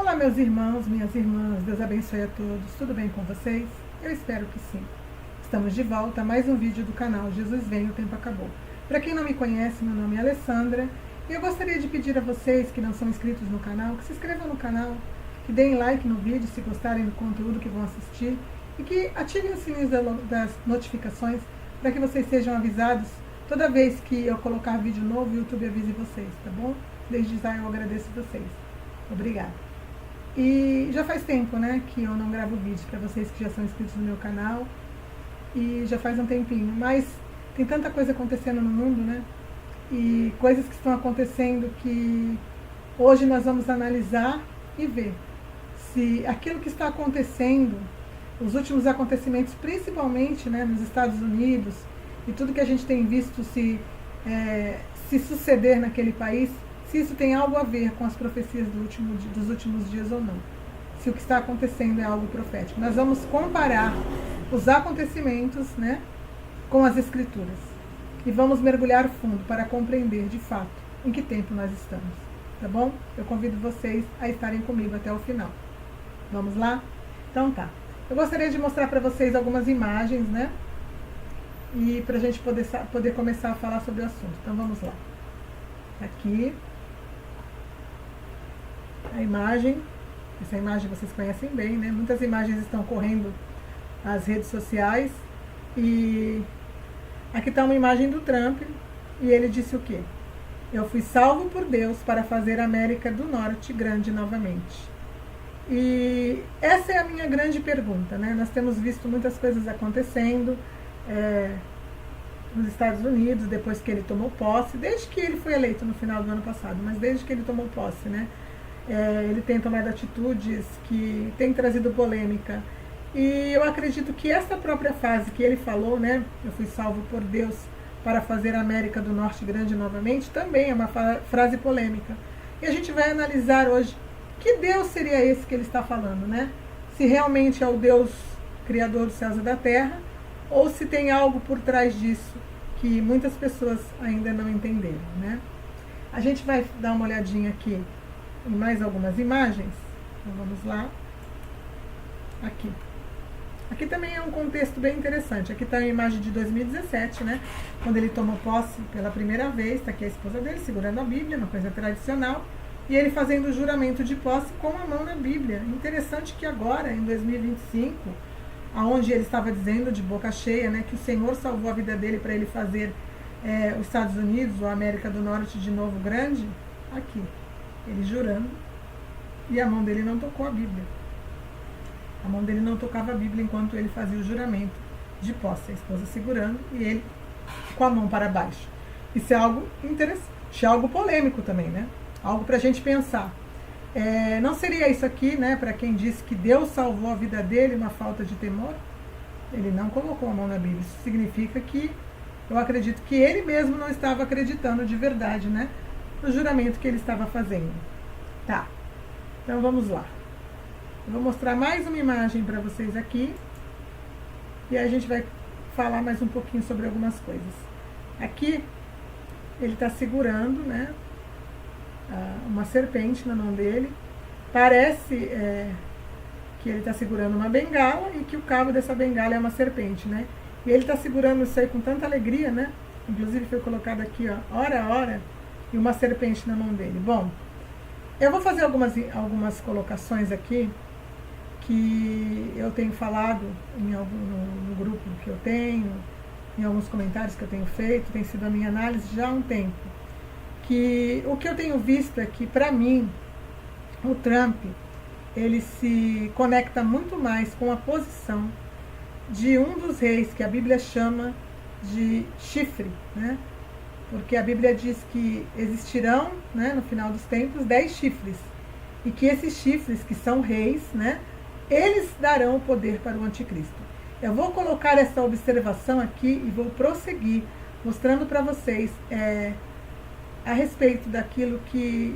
Olá, meus irmãos, minhas irmãs, Deus abençoe a todos. Tudo bem com vocês? Eu espero que sim. Estamos de volta a mais um vídeo do canal Jesus Vem, o Tempo Acabou. Para quem não me conhece, meu nome é Alessandra e eu gostaria de pedir a vocês que não são inscritos no canal, que se inscrevam no canal, que deem like no vídeo se gostarem do conteúdo que vão assistir e que ativem os sininhos das notificações para que vocês sejam avisados toda vez que eu colocar vídeo novo, o YouTube avise vocês, tá bom? Desde já eu agradeço vocês. Obrigada. E já faz tempo, né, que eu não gravo vídeos para vocês que já são inscritos no meu canal. E já faz um tempinho, mas tem tanta coisa acontecendo no mundo, né? E coisas que estão acontecendo que hoje nós vamos analisar e ver se aquilo que está acontecendo, os últimos acontecimentos, principalmente, né, nos Estados Unidos, e tudo que a gente tem visto se suceder naquele país, se isso tem algo a ver com as profecias dos últimos dias ou não. Se o que está acontecendo é algo profético. Nós vamos comparar os acontecimentos, né, com as Escrituras. E vamos mergulhar fundo para compreender, de fato, em que tempo nós estamos. Tá bom? Eu convido vocês a estarem comigo até o final. Vamos lá? Então tá. Eu gostaria de mostrar para vocês algumas imagens, né? E para a gente poder começar a falar sobre o assunto. Então vamos lá. Aqui. A imagem. Essa imagem vocês conhecem bem, né? Muitas imagens estão correndo nas redes sociais. E aqui está uma imagem do Trump. E ele disse o quê? Eu fui salvo por Deus para fazer a América do Norte grande novamente. E essa é a minha grande pergunta, né? Nós temos visto muitas coisas acontecendo nos Estados Unidos, depois que ele tomou posse, desde que ele foi eleito no final do ano passado, mas desde que ele tomou posse, né? Ele tem tomado atitudes que têm trazido polêmica. E eu acredito que essa própria frase que ele falou, né? Eu fui salvo por Deus para fazer a América do Norte grande novamente, também é uma frase polêmica. E a gente vai analisar hoje que Deus seria esse que ele está falando, né? Se realmente é o Deus criador dos céus e da terra, ou se tem algo por trás disso que muitas pessoas ainda não entenderam, né? A gente vai dar uma olhadinha aqui em mais algumas imagens. Então vamos lá. Aqui. Aqui também é um contexto bem interessante. Aqui está a imagem de 2017, né? Quando ele tomou posse pela primeira vez. Está aqui a esposa dele segurando a Bíblia, uma coisa tradicional. E ele fazendo o juramento de posse com a mão na Bíblia. Interessante que agora, em 2025, aonde ele estava dizendo de boca cheia, né, que o Senhor salvou a vida dele para ele fazer os Estados Unidos ou a América do Norte de novo grande, aqui, ele jurando, e a mão dele não tocou a Bíblia. A mão dele não tocava a Bíblia enquanto ele fazia o juramento de posse, a esposa segurando e ele com a mão para baixo. Isso é algo interessante, é algo polêmico também, né? Algo para a gente pensar. Não seria isso aqui, né, para quem disse que Deus salvou a vida dele, uma falta de temor? Ele não colocou a mão na Bíblia. Isso significa que eu acredito que ele mesmo não estava acreditando de verdade, né, no juramento que ele estava fazendo. Tá, então vamos lá. Eu vou mostrar mais uma imagem para vocês aqui e aí a gente vai falar mais um pouquinho sobre algumas coisas. Aqui ele está segurando, né, uma serpente na mão dele. Parece que ele está segurando uma bengala e que o cabo dessa bengala é uma serpente, né? E ele está segurando isso aí com tanta alegria, né? Inclusive foi colocado aqui, ó, ora, e uma serpente na mão dele. Bom, eu vou fazer algumas colocações aqui que eu tenho falado no grupo que eu tenho, em alguns comentários que eu tenho feito, tem sido a minha análise já há um tempo. Que o que eu tenho visto é que, para mim, o Trump, ele se conecta muito mais com a posição de um dos reis que a Bíblia chama de chifre, né? Porque a Bíblia diz que existirão, né, no final dos tempos, 10 chifres. E que esses chifres, que são reis, né, eles darão o poder para o anticristo. Eu vou colocar essa observação aqui e vou prosseguir, mostrando para vocês a respeito daquilo que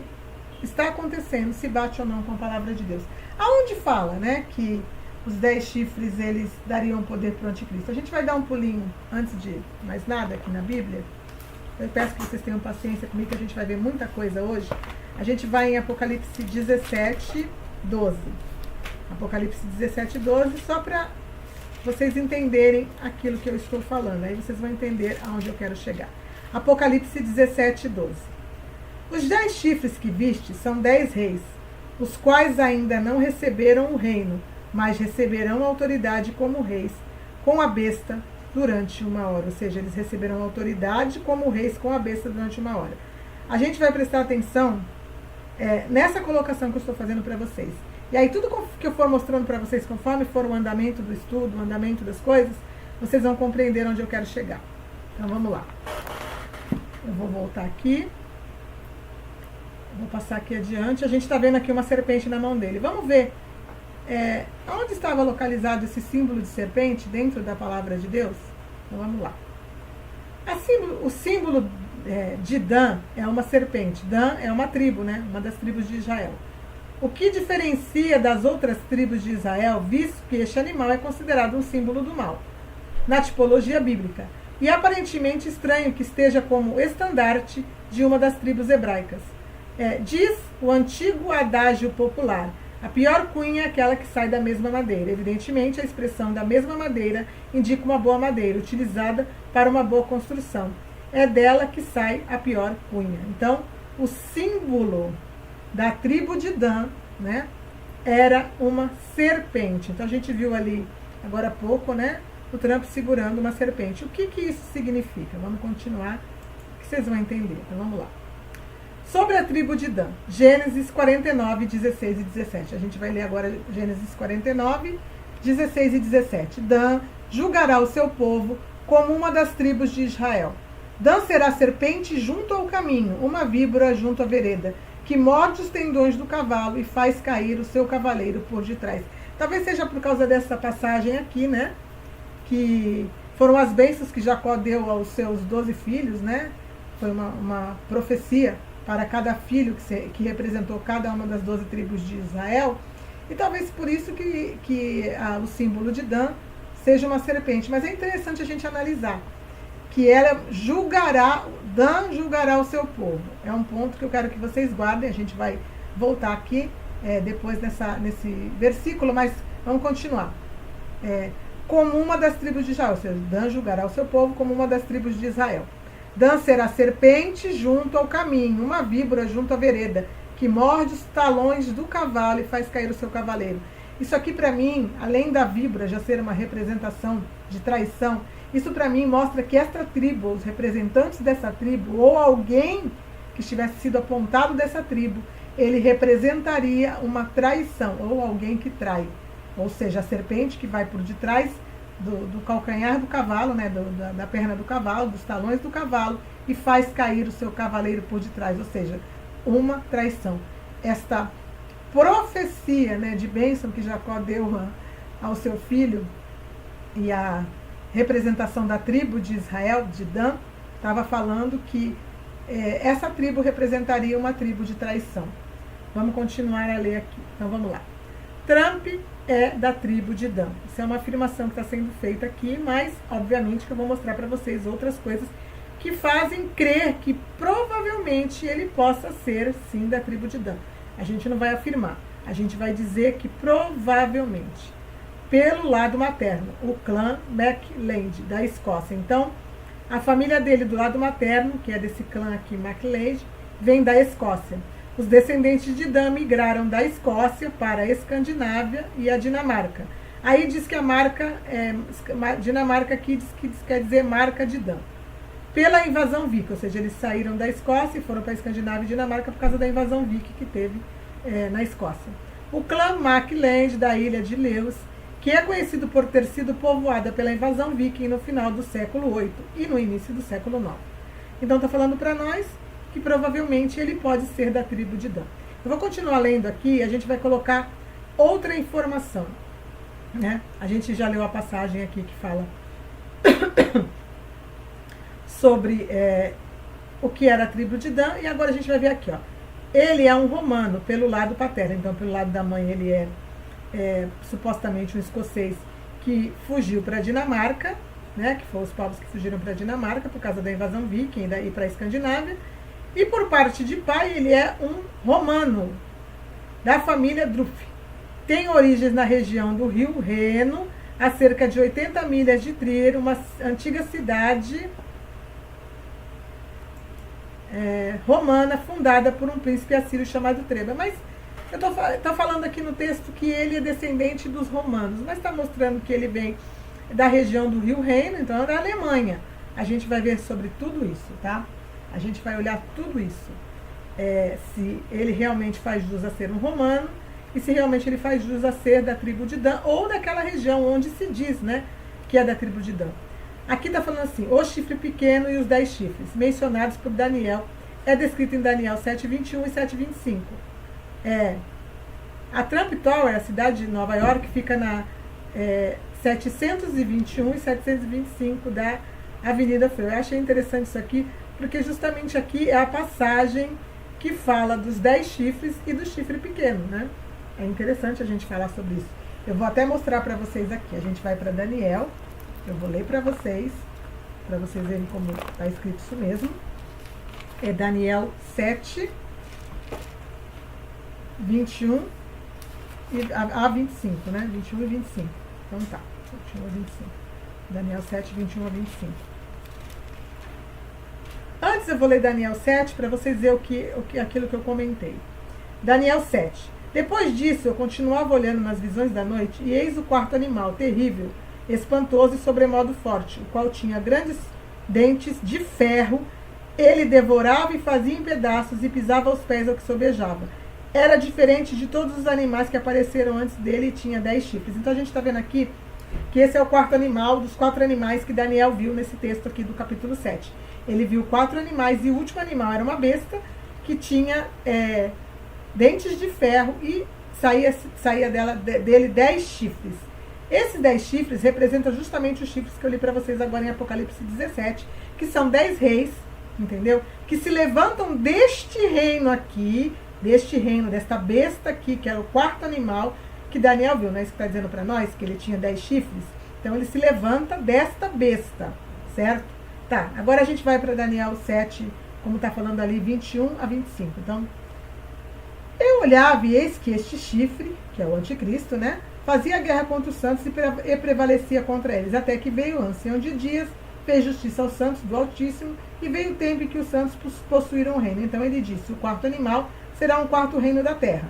está acontecendo, se bate ou não com a palavra de Deus. Aonde fala, né, que os 10 chifres eles dariam poder para o anticristo? A gente vai dar um pulinho antes de mais nada aqui na Bíblia. Eu peço que vocês tenham paciência comigo, que a gente vai ver muita coisa hoje. A gente vai em Apocalipse 17, 12. Apocalipse 17, 12, só para vocês entenderem aquilo que eu estou falando. Aí vocês vão entender aonde eu quero chegar. Apocalipse 17, 12. Os 10 chifres que viste são 10 reis, os quais ainda não receberam o reino, mas receberão autoridade como reis, com a besta, durante 1 hora. Ou seja, eles receberão autoridade como reis com a besta durante 1 hora. A gente vai prestar atenção nessa colocação que eu estou fazendo para vocês. E aí tudo que eu for mostrando para vocês, conforme for o andamento do estudo, o andamento das coisas, vocês vão compreender onde eu quero chegar. Então vamos lá. Eu vou voltar aqui. Vou passar aqui adiante. A gente está vendo aqui uma serpente na mão dele. Vamos ver onde estava localizado esse símbolo de serpente dentro da palavra de Deus? Então vamos lá. O símbolo de Dan é uma serpente. Dan é uma tribo, né? Uma das tribos de Israel. O que diferencia das outras tribos de Israel, visto que este animal é considerado um símbolo do mal, na tipologia bíblica, e aparentemente estranho que esteja como estandarte de uma das tribos hebraicas. Diz o antigo adágio popular: a pior cunha é aquela que sai da mesma madeira. Evidentemente, a expressão da mesma madeira indica uma boa madeira, utilizada para uma boa construção. É dela que sai a pior cunha. Então, o símbolo da tribo de Dan, né, era uma serpente. Então a gente viu ali, agora há pouco, né, o Trump segurando uma serpente. O que isso significa? Vamos continuar, que vocês vão entender. Então vamos lá. Sobre a tribo de Dan, Gênesis 49, 16 e 17. A gente vai ler agora Gênesis 49, 16 e 17. Dan julgará o seu povo como uma das tribos de Israel. Dan será serpente junto ao caminho, uma víbora junto à vereda, que morde os tendões do cavalo e faz cair o seu cavaleiro por detrás. Talvez seja por causa dessa passagem aqui, né? Que foram as bênçãos que Jacó deu aos seus 12 filhos, né? Foi uma profecia para cada filho que representou cada uma das 12 tribos de Israel. E talvez por isso que o símbolo de Dan seja uma serpente. Mas é interessante a gente analisar que Dan julgará o seu povo. É um ponto que eu quero que vocês guardem. A gente vai voltar aqui depois nesse versículo, mas vamos continuar. Como uma das tribos de Israel, ou seja, Dan julgará o seu povo como uma das tribos de Israel. Dan será serpente junto ao caminho, uma víbora junto à vereda, que morde os talões do cavalo e faz cair o seu cavaleiro. Isso aqui para mim, além da víbora já ser uma representação de traição, isso para mim mostra que esta tribo, os representantes dessa tribo, ou alguém que estivesse sido apontado dessa tribo, ele representaria uma traição, ou alguém que trai. Ou seja, a serpente que vai por detrás do calcanhar do cavalo, né, da perna do cavalo, dos talões do cavalo, e faz cair o seu cavaleiro por detrás. Ou seja, uma traição. Esta profecia, né, de bênção que Jacó deu ao seu filho, e a representação da tribo de Israel, de Dan, estava falando que essa tribo representaria uma tribo de traição. Vamos continuar a ler aqui. Então vamos lá. Trump é da tribo de Dan. Isso é uma afirmação que está sendo feita aqui, mas obviamente que eu vou mostrar para vocês outras coisas que fazem crer que provavelmente ele possa ser sim da tribo de Dan. A gente não vai afirmar, a gente vai dizer que provavelmente, pelo lado materno, o clã MacLeod, da Escócia. Então, a família dele do lado materno, que é desse clã aqui, MacLeod, vem da Escócia. Os descendentes de Dan migraram da Escócia para a Escandinávia e a Dinamarca. Aí diz que a marca, Dinamarca aqui quer dizer marca de Dan. Pela invasão viking, ou seja, eles saíram da Escócia e foram para a Escandinávia e Dinamarca por causa da invasão viking que teve na Escócia. O clã MacLeod da ilha de Lewis, que é conhecido por ter sido povoada pela invasão viking no final do século VIII e no início do século IX. Então está falando para nós que provavelmente ele pode ser da tribo de Dan. Eu vou continuar lendo aqui e a gente vai colocar outra informação, né? A gente já leu a passagem aqui que fala sobre o que era a tribo de Dan, e agora a gente vai ver aqui, ó. Ele é um romano pelo lado paterno, então pelo lado da mãe ele é supostamente um escocês que fugiu para a Dinamarca, né, que foram os povos que fugiram para a Dinamarca por causa da invasão viking e para a Escandinávia. E por parte de pai ele é um romano da família Druff, tem origens na região do rio Reno, a cerca de 80 milhas de Trier, uma antiga cidade romana fundada por um príncipe assírio chamado Treba. Mas eu estou falando aqui no texto que ele é descendente dos romanos, mas está mostrando que ele vem da região do rio Reno, então é da Alemanha. A gente vai ver sobre tudo isso, tá? A gente vai olhar tudo isso. Se ele realmente faz jus a ser um romano e se realmente ele faz jus a ser da tribo de Dan ou daquela região onde se diz, né, que é da tribo de Dan. Aqui está falando assim, o chifre pequeno e os 10 chifres, mencionados por Daniel, é descrito em Daniel 7:21 e 7:25. A Trump Tower, a cidade de Nova York, fica na 721 e 725 da Avenida Freire. Eu achei interessante isso aqui, porque justamente aqui é a passagem que fala dos 10 chifres e do chifre pequeno, né? É interessante a gente falar sobre isso. Eu vou até mostrar para vocês aqui. A gente vai para Daniel. Eu vou ler para vocês verem como está escrito isso mesmo. É Daniel 7, 21 a 25, né? 21 e 25. Então tá, 21 a 25. Daniel 7, 21 a 25. Antes eu vou ler Daniel 7 para vocês verem aquilo que eu comentei. Daniel 7. Depois disso, eu continuava olhando nas visões da noite, e eis o quarto animal, terrível, espantoso e sobremodo forte, o qual tinha grandes dentes de ferro. Ele devorava e fazia em pedaços e pisava aos pés ao que sobejava. Era diferente de todos os animais que apareceram antes dele e tinha 10 chifres. Então a gente está vendo aqui que esse é o quarto animal dos 4 animais que Daniel viu nesse texto aqui do capítulo 7. Ele viu 4 animais e o último animal era uma besta que tinha dentes de ferro e saía dele 10 chifres. Esses 10 chifres representam justamente os chifres que eu li para vocês agora em Apocalipse 17, que são 10 reis, entendeu? Que se levantam deste reino aqui, desta besta aqui, que era o quarto animal que Daniel viu, né? Isso que está dizendo para nós, que ele tinha 10 chifres. Então ele se levanta desta besta, certo? Tá, agora a gente vai para Daniel 7, como está falando ali, 21 a 25. Então, eu olhava e eis que este chifre, que é o anticristo, né? Fazia guerra contra os santos e prevalecia contra eles, até que veio o ancião de dias, fez justiça aos santos do Altíssimo, e veio o tempo em que os santos possuíram o reino. Então ele disse, o quarto animal será um quarto reino da terra,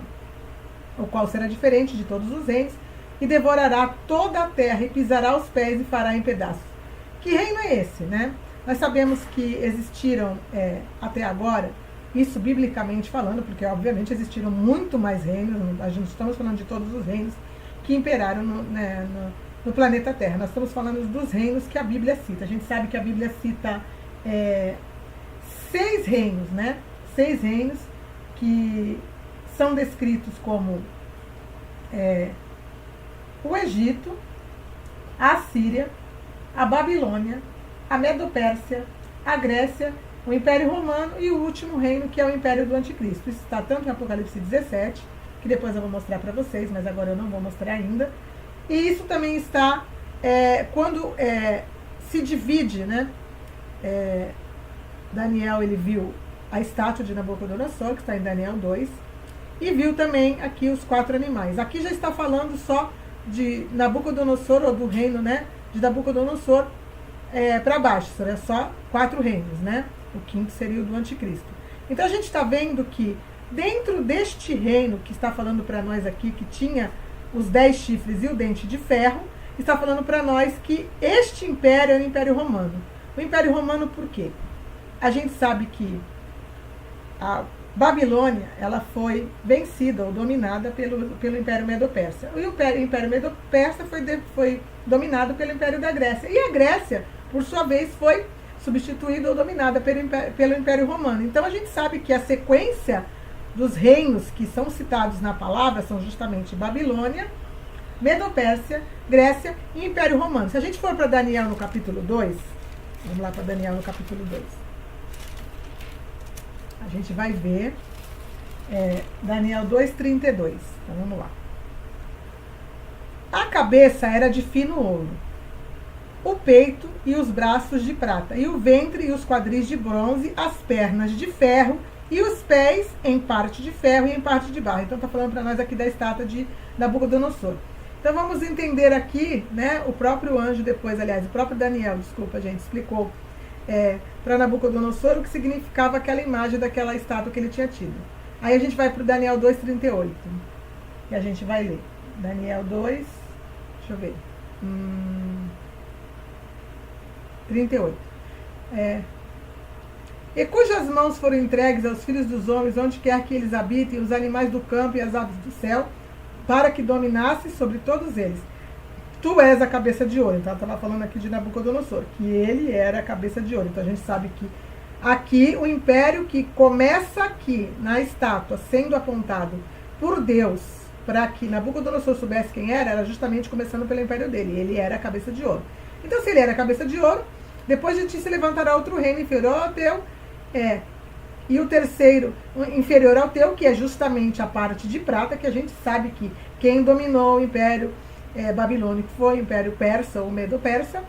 o qual será diferente de todos os reinos, e devorará toda a terra, e pisará os pés e fará em pedaços. Que reino é esse, né? Nós sabemos que existiram até agora, isso biblicamente falando, porque obviamente existiram muito mais reinos, a gente estamos falando de todos os reinos que imperaram no planeta Terra. Nós estamos falando dos reinos que a Bíblia cita. A gente sabe que a Bíblia cita 6 reinos, né? 6 reinos que são descritos como o Egito, a Síria, a Babilônia, a Medo-Pérsia, a Grécia, o Império Romano e o último reino, que é o Império do Anticristo. Isso está tanto em Apocalipse 17, que depois eu vou mostrar para vocês, mas agora eu não vou mostrar ainda. E isso também está quando se divide, né? Daniel, ele viu a estátua de Nabucodonosor, que está em Daniel 2, e viu também aqui os 4 animais. Aqui já está falando só de Nabucodonosor, ou do reino, né, de Nabucodonosor para baixo, seria só 4 reinos, né? O quinto seria o do anticristo. Então a gente está vendo que dentro deste reino que está falando para nós aqui, que tinha os 10 chifres e o dente de ferro, está falando para nós que este império era o Império Romano. O Império Romano por quê? A gente sabe que a Babilônia, ela foi vencida ou dominada pelo Império Medo-Persa. E o Império Medo-Persa foi dominado pelo Império da Grécia. E a Grécia, por sua vez, foi substituída ou dominada pelo Império Romano. Então a gente sabe que a sequência dos reinos que são citados na palavra são justamente Babilônia, Medo-Pérsia, Grécia e Império Romano. Se a gente for para Daniel no capítulo 2, vamos lá para Daniel no capítulo 2. A gente vai ver Daniel 2:32. Então vamos lá. A cabeça era de fino ouro, o peito e os braços de prata, e o ventre e os quadris de bronze, as pernas de ferro e os pés em parte de ferro e em parte de barro. Então está falando para nós aqui da estátua de Nabucodonosor. Então vamos entender aqui, né, o próprio anjo depois, aliás, o próprio Daniel, desculpa gente, explicou para Nabucodonosor o que significava aquela imagem daquela estátua que ele tinha tido. Aí a gente vai para o Daniel 2,38 e a gente vai ler. Daniel 2, deixa eu ver, 38. E cujas mãos foram entregues aos filhos dos homens, onde quer que eles habitem, os animais do campo e as aves do céu, para que dominasse sobre todos eles. Tu és a cabeça de ouro. Então, ela estava falando aqui de Nabucodonosor, que ele era a cabeça de ouro. Então, a gente sabe que aqui o império que começa aqui na estátua, sendo apontado por Deus, para que Nabucodonosor soubesse quem era justamente começando pelo império dele. Ele era a cabeça de ouro. Então, se ele era a cabeça de ouro, depois de ti se levantará outro reino inferior ao teu, e o terceiro inferior ao teu, que é justamente a parte de prata, que a gente sabe que quem dominou o império babilônico foi o império persa ou medo-persa,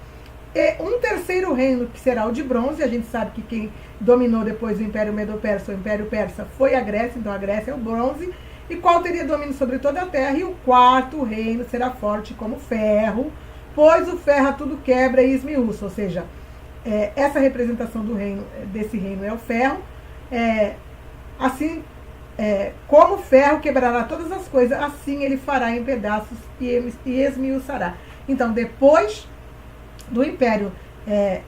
e um terceiro reino que será o de bronze. A gente sabe que quem dominou depois o império medo-persa ou o império persa foi a Grécia, então a Grécia é o bronze, e qual teria domínio sobre toda a terra, e o quarto reino será forte como ferro, pois o ferro a tudo quebra e esmiuça, ou seja, essa representação do reino, desse reino é o ferro, assim como o ferro quebrará todas as coisas, assim ele fará em pedaços e esmiuçará. Então, depois do império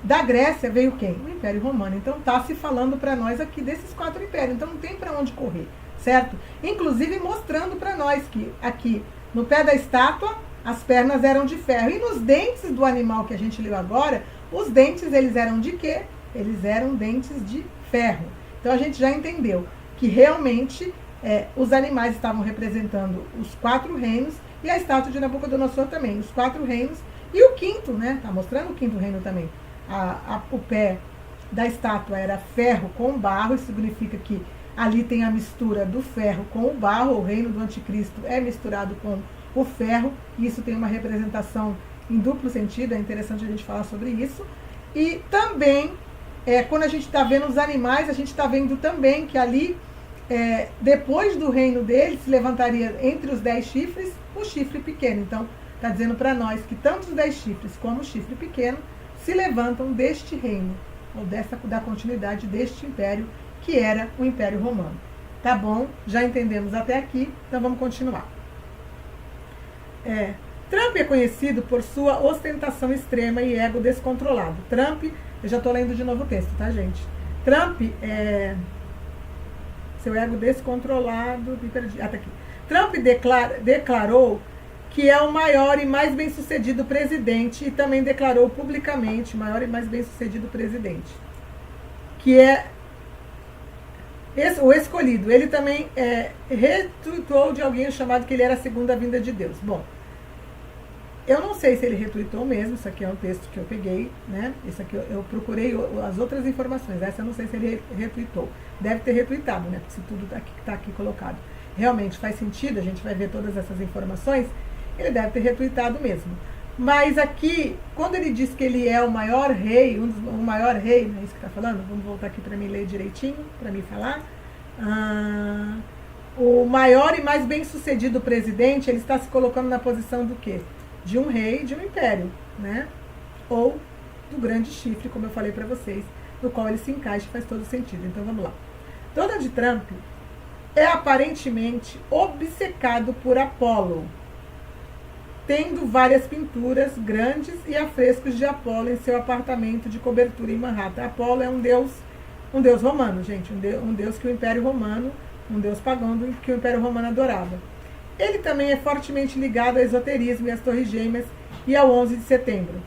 da Grécia, veio quem? O Império Romano. Então, está se falando para nós aqui desses 4 impérios. Então, não tem para onde correr, certo? Inclusive, mostrando para nós que aqui, no pé da estátua, as pernas eram de ferro. E nos dentes do animal que a gente leu agora, os dentes, eles eram de quê? Eles eram dentes de ferro. Então, a gente já entendeu que realmente os animais estavam representando os 4 reinos, e a estátua de Nabucodonosor também, os 4 reinos, e o quinto, né? Está mostrando o quinto reino também. O pé da estátua era ferro com barro, isso significa que ali tem a mistura do ferro com o barro, o reino do anticristo é misturado com o ferro, e isso tem uma representação em duplo sentido, é interessante a gente falar sobre isso. E também, quando a gente está vendo os animais, a gente está vendo também que ali, depois do reino dele, se levantaria entre os 10 chifres, o chifre pequeno. Então, está dizendo para nós que tanto os 10 chifres como o chifre pequeno se levantam deste reino, ou da continuidade deste império, que era o Império Romano. Tá bom? Já entendemos até aqui, então vamos continuar. Trump é conhecido por sua ostentação extrema e ego descontrolado. Trump, eu já estou lendo de novo o texto, tá, gente? Trump seu ego descontrolado, me perdi, tá aqui. Trump declarou que é o maior e mais bem-sucedido presidente, e também declarou publicamente, maior e mais bem-sucedido presidente, que é o escolhido. Ele também retweetou de alguém chamado que ele era a segunda vinda de Deus. Bom, eu não sei se ele retweetou mesmo, isso aqui é um texto que eu peguei, né? Isso aqui eu procurei as outras informações, essa eu não sei se ele retweetou. Deve ter retweetado, né? Se tudo está aqui colocado realmente faz sentido, a gente vai ver todas essas informações, ele deve ter retweetado mesmo. Mas aqui, quando ele diz que ele é o maior rei, o maior rei, não é isso que está falando? Vamos voltar aqui para mim ler direitinho, para mim falar. O maior e mais bem-sucedido presidente, ele está se colocando na posição do quê? De um rei, de um império, né? Ou do grande chifre, como eu falei para vocês, no qual ele se encaixa e faz todo sentido. Então vamos lá. Donald Trump é aparentemente obcecado por Apolo, tendo várias pinturas grandes e afrescos de Apolo em seu apartamento de cobertura em Manhattan. Apolo é um deus romano, gente, um deus que o Império Romano, um deus pagão que o Império Romano adorava. Ele também é fortemente ligado ao esoterismo e às Torres Gêmeas e ao 11 de setembro.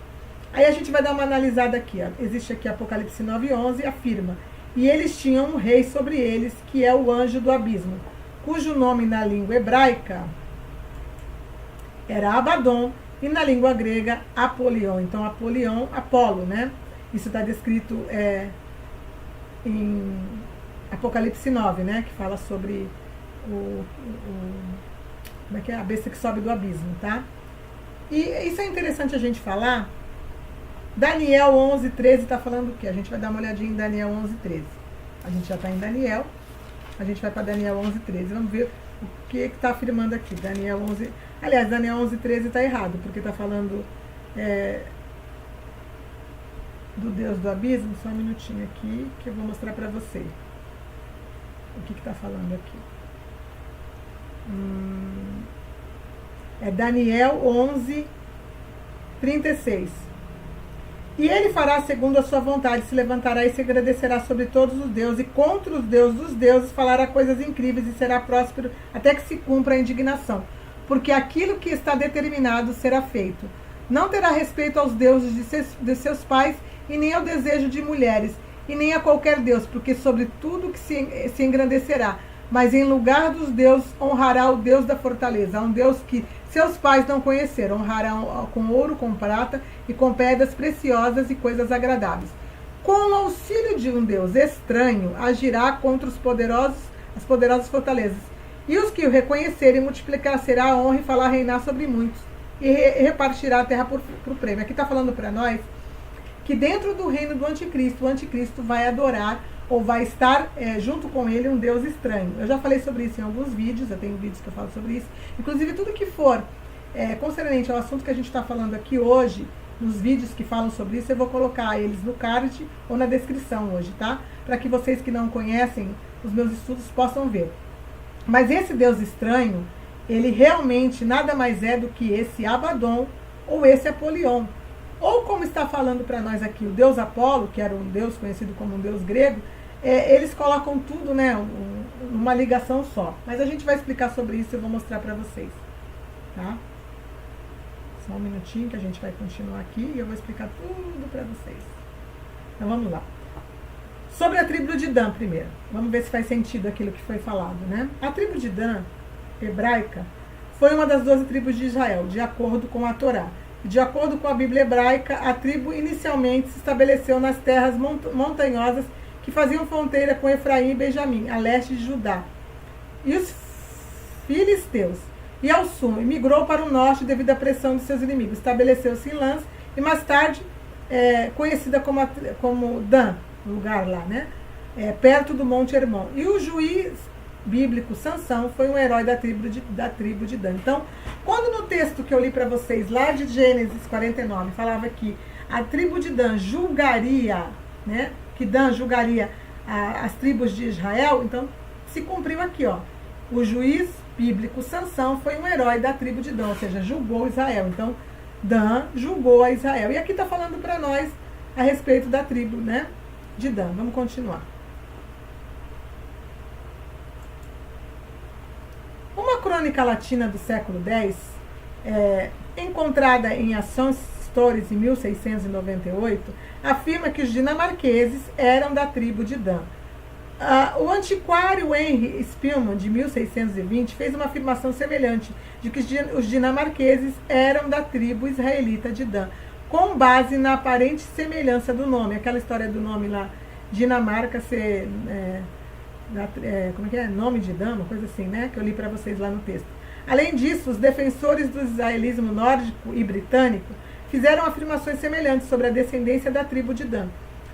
Aí a gente vai dar uma analisada aqui. Ó. Existe aqui Apocalipse 9:11, afirma: e eles tinham um rei sobre eles, que é o anjo do abismo, cujo nome na língua hebraica era Abaddon, e na língua grega Apolion. Então, Apolion, Apolo, né? Isso está descrito em Apocalipse 9, né? Que fala sobre como é que é? A besta que sobe do abismo, tá? E isso é interessante a gente falar. Daniel 11:13 está falando o quê? A gente vai dar uma olhadinha em Daniel 11:13. A gente já está em Daniel. a gente vai para Daniel 11:13. Vamos ver o que está afirmando aqui. Daniel 11. Aliás, Daniel 11:13 está errado, porque está falando do Deus do abismo. Só um minutinho aqui que eu vou mostrar para você o que está falando aqui. É Daniel 11:36. E ele fará segundo a sua vontade, se levantará e se agradecerá sobre todos os deuses, e contra os deuses dos deuses falará coisas incríveis, e será próspero até que se cumpra a indignação. Porque aquilo que está determinado será feito. Não terá respeito aos deuses de seus pais, e nem ao desejo de mulheres, e nem a qualquer deus, porque sobre tudo que se engrandecerá. Mas em lugar dos deuses honrará o Deus da fortaleza, um Deus que seus pais não conheceram, honrarão com ouro, com prata e com pedras preciosas e coisas agradáveis. Com o auxílio de um Deus estranho, agirá contra as poderosas fortalezas. E os que o reconhecerem, multiplicar-será a honra e falar reinar sobre muitos, e repartirá a terra por prêmio. Aqui está falando para nós que dentro do reino do anticristo, o anticristo vai adorar ou vai estar junto com ele um Deus estranho. Eu já falei sobre isso em alguns vídeos, eu tenho vídeos que eu falo sobre isso. Inclusive, tudo que for concernente ao assunto que a gente está falando aqui hoje, nos vídeos que falam sobre isso, eu vou colocar eles no card ou na descrição hoje, tá? Para que vocês que não conhecem os meus estudos possam ver. Mas esse Deus estranho, ele realmente nada mais é do que esse Abaddon ou esse Apolion. Ou como está falando para nós aqui, o deus Apolo, que era um deus conhecido como um deus grego, eles colocam tudo, né, numa ligação só. Mas a gente vai explicar sobre isso e eu vou mostrar para vocês. Tá? Só um minutinho que a gente vai continuar aqui e eu vou explicar tudo para vocês. Então vamos lá. Sobre a tribo de Dan primeiro. Vamos ver se faz sentido aquilo que foi falado, né? A tribo de Dan, hebraica, foi uma das 12 tribos de Israel, de acordo com a Torá. De acordo com a Bíblia hebraica, a tribo inicialmente se estabeleceu nas terras montanhosas que faziam fronteira com Efraim e Benjamim, a leste de Judá, e os filisteus, e ao sul, e migrou para o norte devido à pressão de seus inimigos. Estabeleceu-se em Lans, e mais tarde conhecida como Dan, lugar lá, né? Perto do Monte Hermon. E o juiz bíblico Sansão foi um herói da tribo de Dan. Então, quando no texto que eu li para vocês, lá de Gênesis 49, falava que a tribo de Dan julgaria, né, que Dan julgaria as tribos de Israel, então se cumpriu aqui, ó. O juiz bíblico Sansão foi um herói da tribo de Dan, ou seja, julgou Israel. Então, Dan julgou a Israel. E aqui está falando para nós a respeito da tribo, né, de Dan. Vamos continuar. Uma crônica latina do século X, encontrada em Ações Stories em 1698, afirma que os dinamarqueses eram da tribo de Dan. O antiquário Henry Spillman, de 1620, fez uma afirmação semelhante de que os dinamarqueses eram da tribo israelita de Dan, com base na aparente semelhança do nome, aquela história do nome lá, Dinamarca ser... como é que é? Nome de Dan, uma coisa assim, né? Que eu li para vocês lá no texto. Além disso, os defensores do israelismo nórdico e britânico fizeram afirmações semelhantes sobre a descendência da tribo de Dan.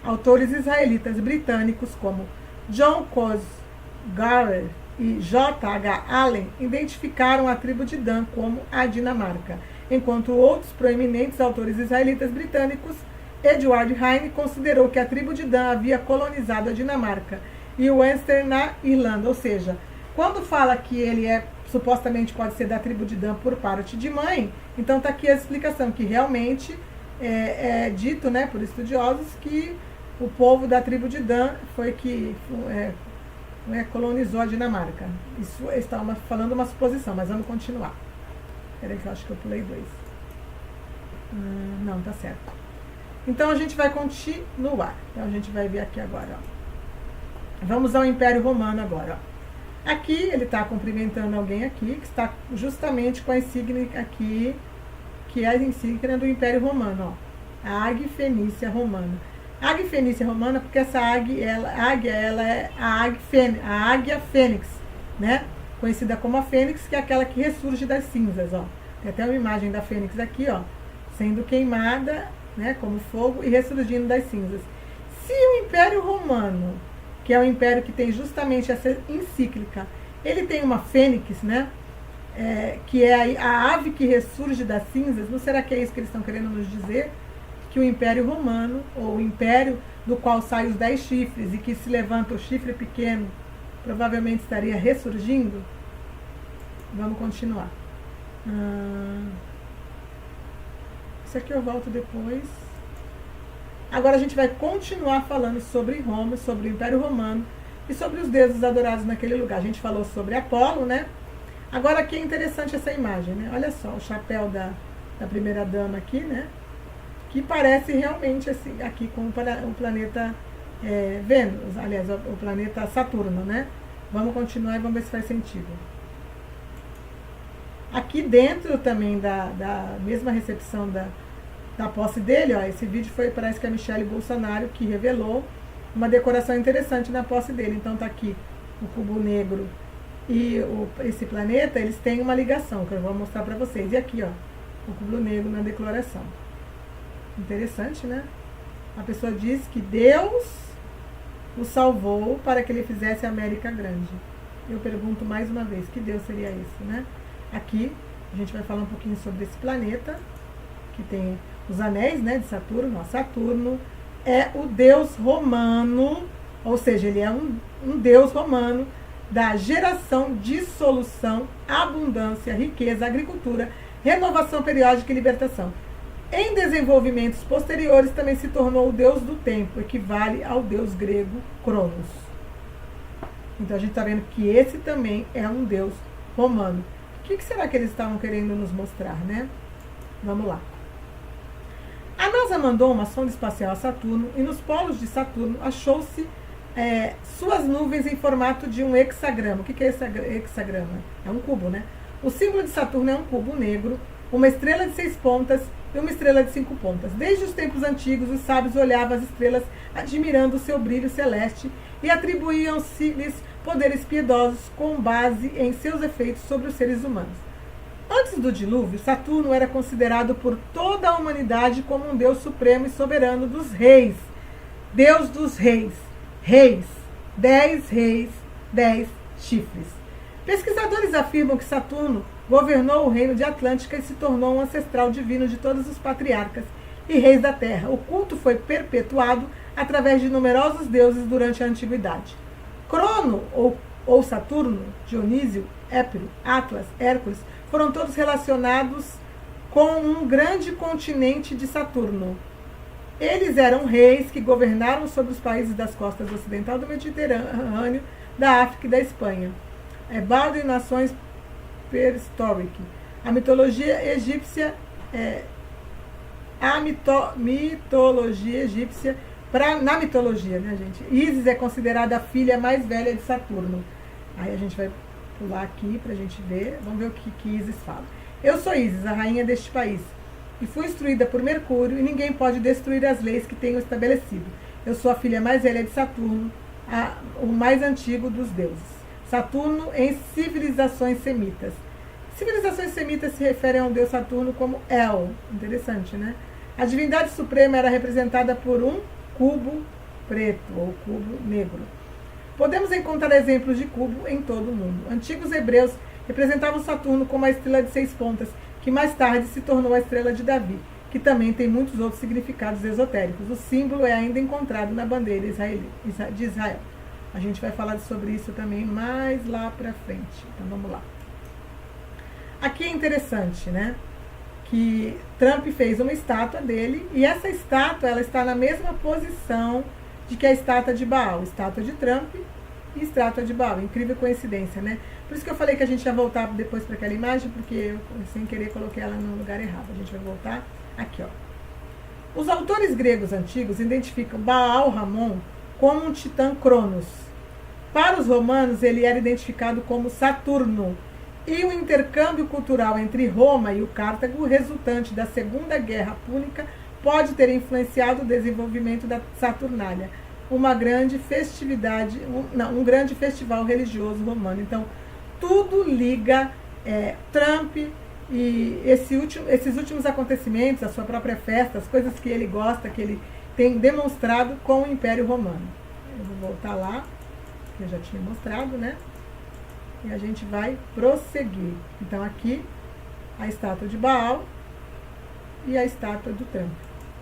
Autores israelitas britânicos como John Cosgarer e J.H. Allen identificaram a tribo de Dan como a Dinamarca, enquanto outros proeminentes autores israelitas britânicos, Edward Heine, considerou que a tribo de Dan havia colonizado a Dinamarca e o Ulster na Irlanda. Ou seja, quando fala que ele supostamente pode ser da tribo de Dan por parte de mãe, então está aqui a explicação, que realmente é dito, né, por estudiosos que o povo da tribo de Dan foi que colonizou a Dinamarca. Isso está falando uma suposição, mas vamos continuar. Peraí que eu acho que eu pulei 2. Não, tá certo. Então a gente vai continuar. Então a gente vai ver aqui agora, ó. Vamos ao Império Romano agora. Ó. Aqui ele está cumprimentando alguém aqui, que está justamente com a insígnia aqui, que é a insígnia do Império Romano. Ó. A Águia Fenícia Romana. A Águia Fenícia Romana, porque essa águia ela é a Águia Fênix, né? Conhecida como a Fênix, que é aquela que ressurge das cinzas. Ó. Tem até uma imagem da Fênix aqui, ó, sendo queimada, né, como fogo e ressurgindo das cinzas. Se o Império Romano que é o império que tem justamente essa encíclica. Ele tem uma fênix, né? Que é a ave que ressurge das cinzas. Não será que é isso que eles estão querendo nos dizer? Que o Império Romano, ou o império do qual saem os 10 chifres e que se levanta o chifre pequeno, provavelmente estaria ressurgindo? Vamos continuar. Isso aqui eu volto depois. Agora a gente vai continuar falando sobre Roma, sobre o Império Romano e sobre os deuses adorados naquele lugar. A gente falou sobre Apolo, né? Agora aqui é interessante essa imagem, né? Olha só, o chapéu da primeira dama aqui, né? Que parece realmente assim, aqui com o planeta Vênus, aliás, o planeta Saturno, né? Vamos continuar e vamos ver se faz sentido. Aqui dentro também da mesma recepção da posse dele, ó, esse vídeo parece que é a Michelle Bolsonaro que revelou uma decoração interessante na posse dele. Então tá aqui o cubo negro e esse planeta, eles têm uma ligação, que eu vou mostrar para vocês. E aqui, ó, o cubo negro na declaração. Interessante, né? A pessoa diz que Deus o salvou para que ele fizesse a América grande. Eu pergunto mais uma vez, que Deus seria esse, né? Aqui, a gente vai falar um pouquinho sobre esse planeta, que tem os anéis, né, de Saturno. Ó, Saturno é o deus romano, ou seja, ele é um deus romano da geração, dissolução, abundância, riqueza, agricultura, renovação periódica e libertação. Em desenvolvimentos posteriores também se tornou o deus do tempo, equivale ao deus grego Cronos. Então a gente está vendo que esse também é um deus romano. O que será que eles estavam querendo nos mostrar, né? Vamos lá. A NASA mandou uma sonda espacial a Saturno e nos polos de Saturno achou-se suas nuvens em formato de um hexagrama. O que é esse hexagrama? É um cubo, né? O símbolo de Saturno é um cubo negro, uma estrela de 6 pontas e uma estrela de 5 pontas. Desde os tempos antigos, os sábios olhavam as estrelas admirando o seu brilho celeste e atribuíam-se-lhes poderes piedosos com base em seus efeitos sobre os seres humanos. Antes do dilúvio, Saturno era considerado por toda a humanidade como um deus supremo e soberano dos reis. Deus dos reis. Reis. 10 reis, 10 chifres. Pesquisadores afirmam que Saturno governou o reino de Atlântica e se tornou um ancestral divino de todos os patriarcas e reis da Terra. O culto foi perpetuado através de numerosos deuses durante a Antiguidade. Crono, ou Saturno, Dionísio, Épiro, Atlas, Hércules, foram todos relacionados com um grande continente de Saturno. Eles eram reis que governaram sobre os países das costas ocidental do Mediterrâneo, da África e da Espanha. Baldo e nações Prehistoric. A mitologia egípcia na mitologia, né, gente? Ísis é considerada a filha mais velha de Saturno. Aí a gente vai pular aqui pra gente ver. Vamos ver o que Ísis fala. Eu sou Ísis, a rainha deste país, e fui instruída por Mercúrio, e ninguém pode destruir as leis que tenho estabelecido. Eu sou a filha mais velha de Saturno, o mais antigo dos deuses. Saturno em civilizações semitas. Civilizações semitas se referem ao deus Saturno como El. Interessante, né? A divindade suprema era representada por um cubo preto ou cubo negro. Podemos encontrar exemplos de cubo em todo o mundo. Antigos hebreus representavam Saturno como a estrela de 6 pontas, que mais tarde se tornou a estrela de Davi, que também tem muitos outros significados esotéricos. O símbolo é ainda encontrado na bandeira de Israel. A gente vai falar sobre isso também mais lá pra frente. Então vamos lá. Aqui é interessante, né? Que Trump fez uma estátua dele e essa estátua ela está na mesma posição de que a estátua de Baal. Estátua de Trump e estátua de Baal. Incrível coincidência, né? Por isso que eu falei que a gente ia voltar depois para aquela imagem, porque eu, sem querer, coloquei ela no lugar errado. A gente vai voltar aqui, ó. Os autores gregos antigos identificam Baal-Ramon como um titã Cronos. Para os romanos, ele era identificado como Saturno. E o intercâmbio cultural entre Roma e o Cartago, resultante da Segunda Guerra Púnica, pode ter influenciado o desenvolvimento da Saturnália, uma grande festividade, um grande festival religioso romano. Então, tudo liga Trump e esses últimos acontecimentos, a sua própria festa, as coisas que ele gosta, que ele tem demonstrado com o Império Romano. Eu vou voltar lá. que eu já tinha mostrado, né? E a gente vai prosseguir. Então, aqui, a estátua de Baal e a estátua do Trump.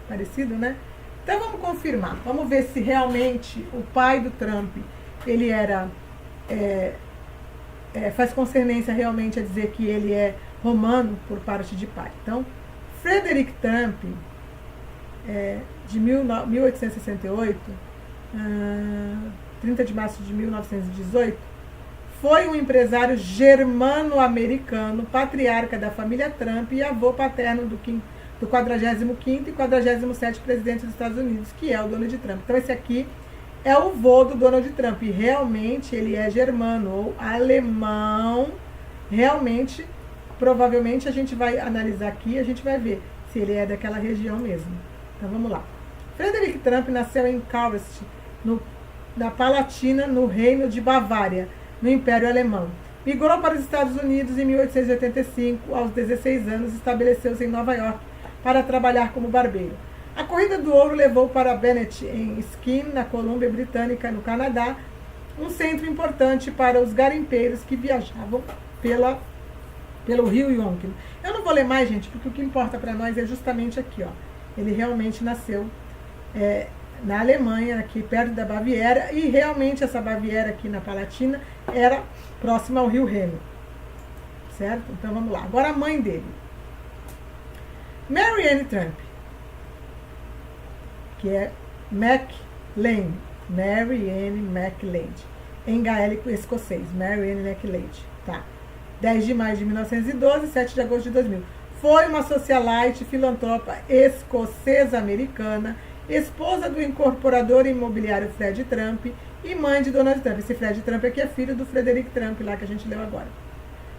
Parecido, né? Então, vamos confirmar. Vamos ver se realmente o pai do Trump, ele era... faz concernência realmente a dizer que ele é romano por parte de pai. Então, Frederick Trump, de 1868, 30 de março de 1918, foi um empresário germano-americano, patriarca da família Trump e avô paterno do 45º e 47º presidente dos Estados Unidos, que é o Donald Trump. Então, esse aqui é o vô do Donald Trump. E realmente ele é germano ou alemão. Realmente, provavelmente a gente vai analisar aqui, a gente vai ver se ele é daquela região mesmo. Então vamos lá. Frederick Trump nasceu em Karlsruhe, na Palatina, no Reino de Bavária, no Império Alemão. Migrou para os Estados Unidos em 1885, aos 16 anos, estabeleceu-se em Nova York para trabalhar como barbeiro. A Corrida do Ouro levou para Bennett, em Skin, na Colômbia Britânica, no Canadá, um centro importante para os garimpeiros que viajavam pelo rio Yonkin. Eu não vou ler mais, gente, porque o que importa para nós é justamente aqui, ó. Ele realmente nasceu na Alemanha, aqui perto da Baviera, e realmente essa Baviera aqui na Palatina era próxima ao rio Reno. Certo? Então vamos lá. Agora a mãe dele. Mary Ann Trump, que é MacLean, Mary Ann MacLean, em gaélico escocês, Mary Ann MacLean, tá. 10 de maio de 1912, 7 de agosto de 2000. Foi uma socialite, filantropa escocesa-americana, esposa do incorporador imobiliário Fred Trump e mãe de Donald Trump. Esse Fred Trump aqui é filho do Frederick Trump, lá que a gente leu agora.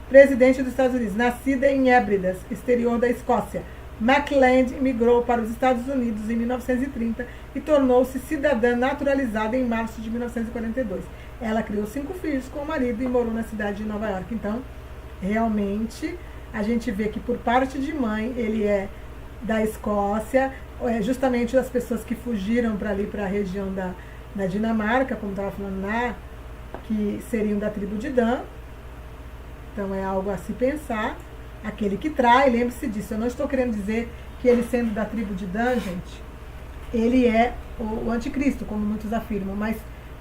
Presidente dos Estados Unidos, nascida em Hébridas, exterior da Escócia. MacLean migrou para os Estados Unidos em 1930 e tornou-se cidadã naturalizada em março de 1942. Ela criou 5 filhos com o marido e morou na cidade de Nova York. Então, realmente, a gente vê que por parte de mãe, ele é da Escócia, justamente as pessoas que fugiram para ali, para a região da Dinamarca, como estava falando lá, que seriam da tribo de Dan. Então, é algo a se pensar. Aquele que trai, lembre-se disso. Eu não estou querendo dizer que ele sendo da tribo de Dan, gente, ele é o anticristo, como muitos afirmam. Mas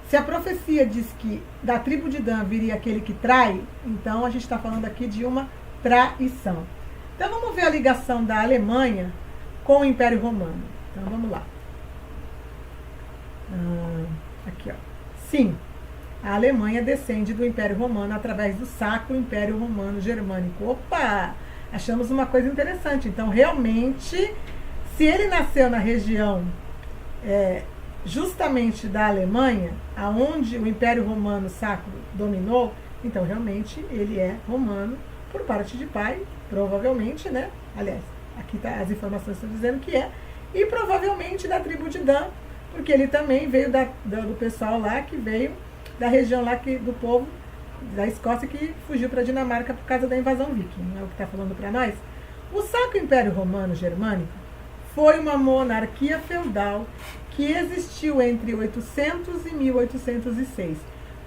se a profecia diz que da tribo de Dan viria aquele que trai, então a gente está falando aqui de uma traição. Então vamos ver a ligação da Alemanha com o Império Romano. Então vamos lá. Aqui, ó. Sim, a Alemanha descende do Império Romano através do Sacro Império Romano Germânico. Opa! Achamos uma coisa interessante. Então, realmente, se ele nasceu na região justamente da Alemanha, aonde o Império Romano Sacro dominou, então, realmente, ele é romano por parte de pai, provavelmente, né? Aliás, aqui tá, as informações estão dizendo que é. E provavelmente da tribo de Dan, porque ele também veio do pessoal lá que veio da região lá do povo da Escócia que fugiu para a Dinamarca por causa da invasão viking, é o que está falando para nós. O Sacro Império Romano Germânico foi uma monarquia feudal que existiu entre 800 e 1806.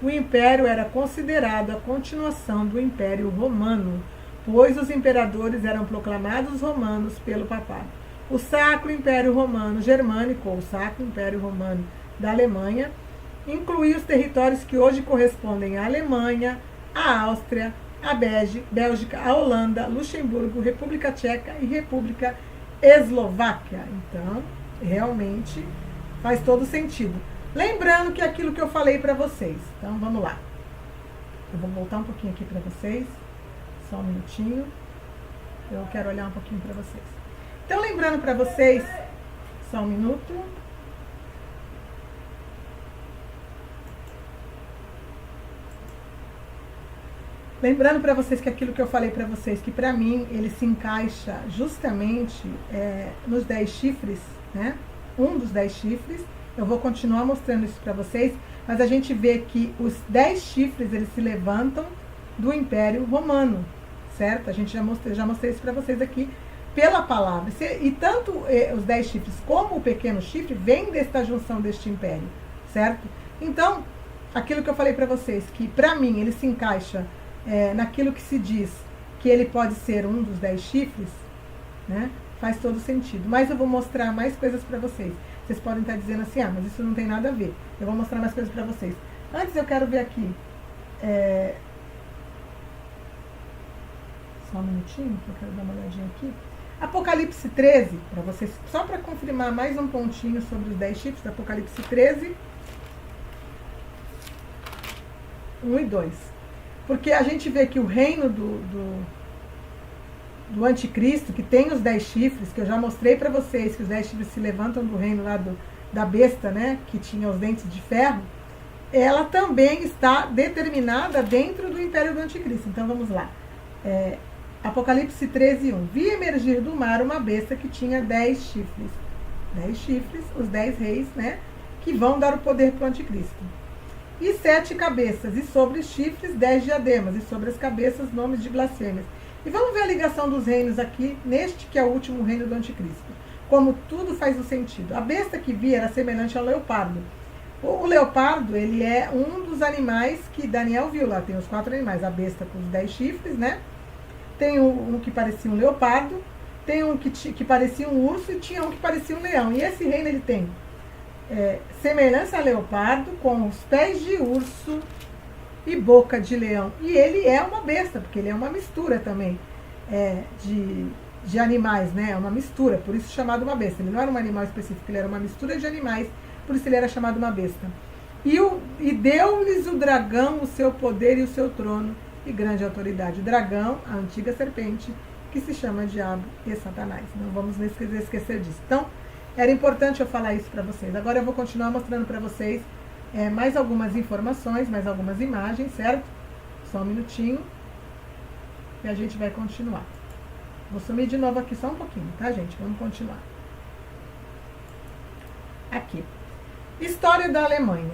O império era considerado a continuação do Império Romano, pois os imperadores eram proclamados romanos pelo papado. O Sacro Império Romano Germânico, ou Sacro Império Romano da Alemanha, incluía os territórios que hoje correspondem à Alemanha, à Áustria, à Bélgica, à Holanda, Luxemburgo, República Tcheca e República Eslováquia. Então, realmente faz todo sentido. Lembrando que aquilo que eu falei para vocês. Então, vamos lá. Eu vou voltar um pouquinho aqui para vocês. Só um minutinho. Eu quero olhar um pouquinho para vocês. Então, lembrando para vocês, só um minuto. Lembrando para vocês que aquilo que eu falei para vocês, que para mim ele se encaixa justamente nos 10 chifres, né? Um dos 10 chifres. Eu vou continuar mostrando isso para vocês, mas a gente vê que os 10 chifres eles se levantam do Império Romano, certo? A gente já mostrei isso para vocês aqui pela palavra. E tanto os 10 chifres como o pequeno chifre vêm desta junção deste império, certo? Então, aquilo que eu falei para vocês, que para mim ele se encaixa naquilo que se diz que ele pode ser um dos 10 chifres, né? Faz todo sentido. Mas eu vou mostrar mais coisas para vocês. Vocês podem estar dizendo assim, mas isso não tem nada a ver. Eu vou mostrar mais coisas para vocês. Antes eu quero ver aqui. Só um minutinho, que eu quero dar uma olhadinha aqui. Apocalipse 13, para vocês, só para confirmar mais um pontinho sobre os 10 chifres, Apocalipse 13, 1 e 2. Porque a gente vê que o reino do anticristo, que tem os 10 chifres, que eu já mostrei para vocês, que os 10 chifres se levantam do reino lá da besta, né, que tinha os dentes de ferro, ela também está determinada dentro do império do anticristo. Então vamos lá. Apocalipse 13, 1. Vi emergir do mar uma besta que tinha 10 chifres. 10 chifres, os 10 reis, né, que vão dar o poder para o anticristo. E 7 cabeças, e sobre os chifres 10 diademas, e sobre as cabeças nomes de blasfêmias. E vamos ver a ligação dos reinos aqui, neste que é o último reino do anticristo. Como tudo faz um sentido. A besta que vi era semelhante ao leopardo. O leopardo, ele é um dos animais que Daniel viu lá. Tem os 4 animais. A besta com os 10 chifres, né? Tem um que parecia um leopardo, tem um que parecia um urso e tinha um que parecia um leão. E esse reino ele tem semelhança a leopardo, com os pés de urso e boca de leão. E ele é uma besta, porque ele é uma mistura também de animais, né? É uma mistura, por isso chamado uma besta. Ele não era um animal específico, ele era uma mistura de animais, por isso ele era chamado uma besta. E deu-lhes o dragão o seu poder e o seu trono e grande autoridade. O dragão, a antiga serpente, que se chama Diabo e Satanás. Não vamos esquecer disso. Então, era importante eu falar isso para vocês. Agora eu vou continuar mostrando para vocês mais algumas informações, mais algumas imagens, certo? Só um minutinho. E a gente vai continuar. Vou sumir de novo aqui só um pouquinho, tá, gente? Vamos continuar. Aqui. História da Alemanha.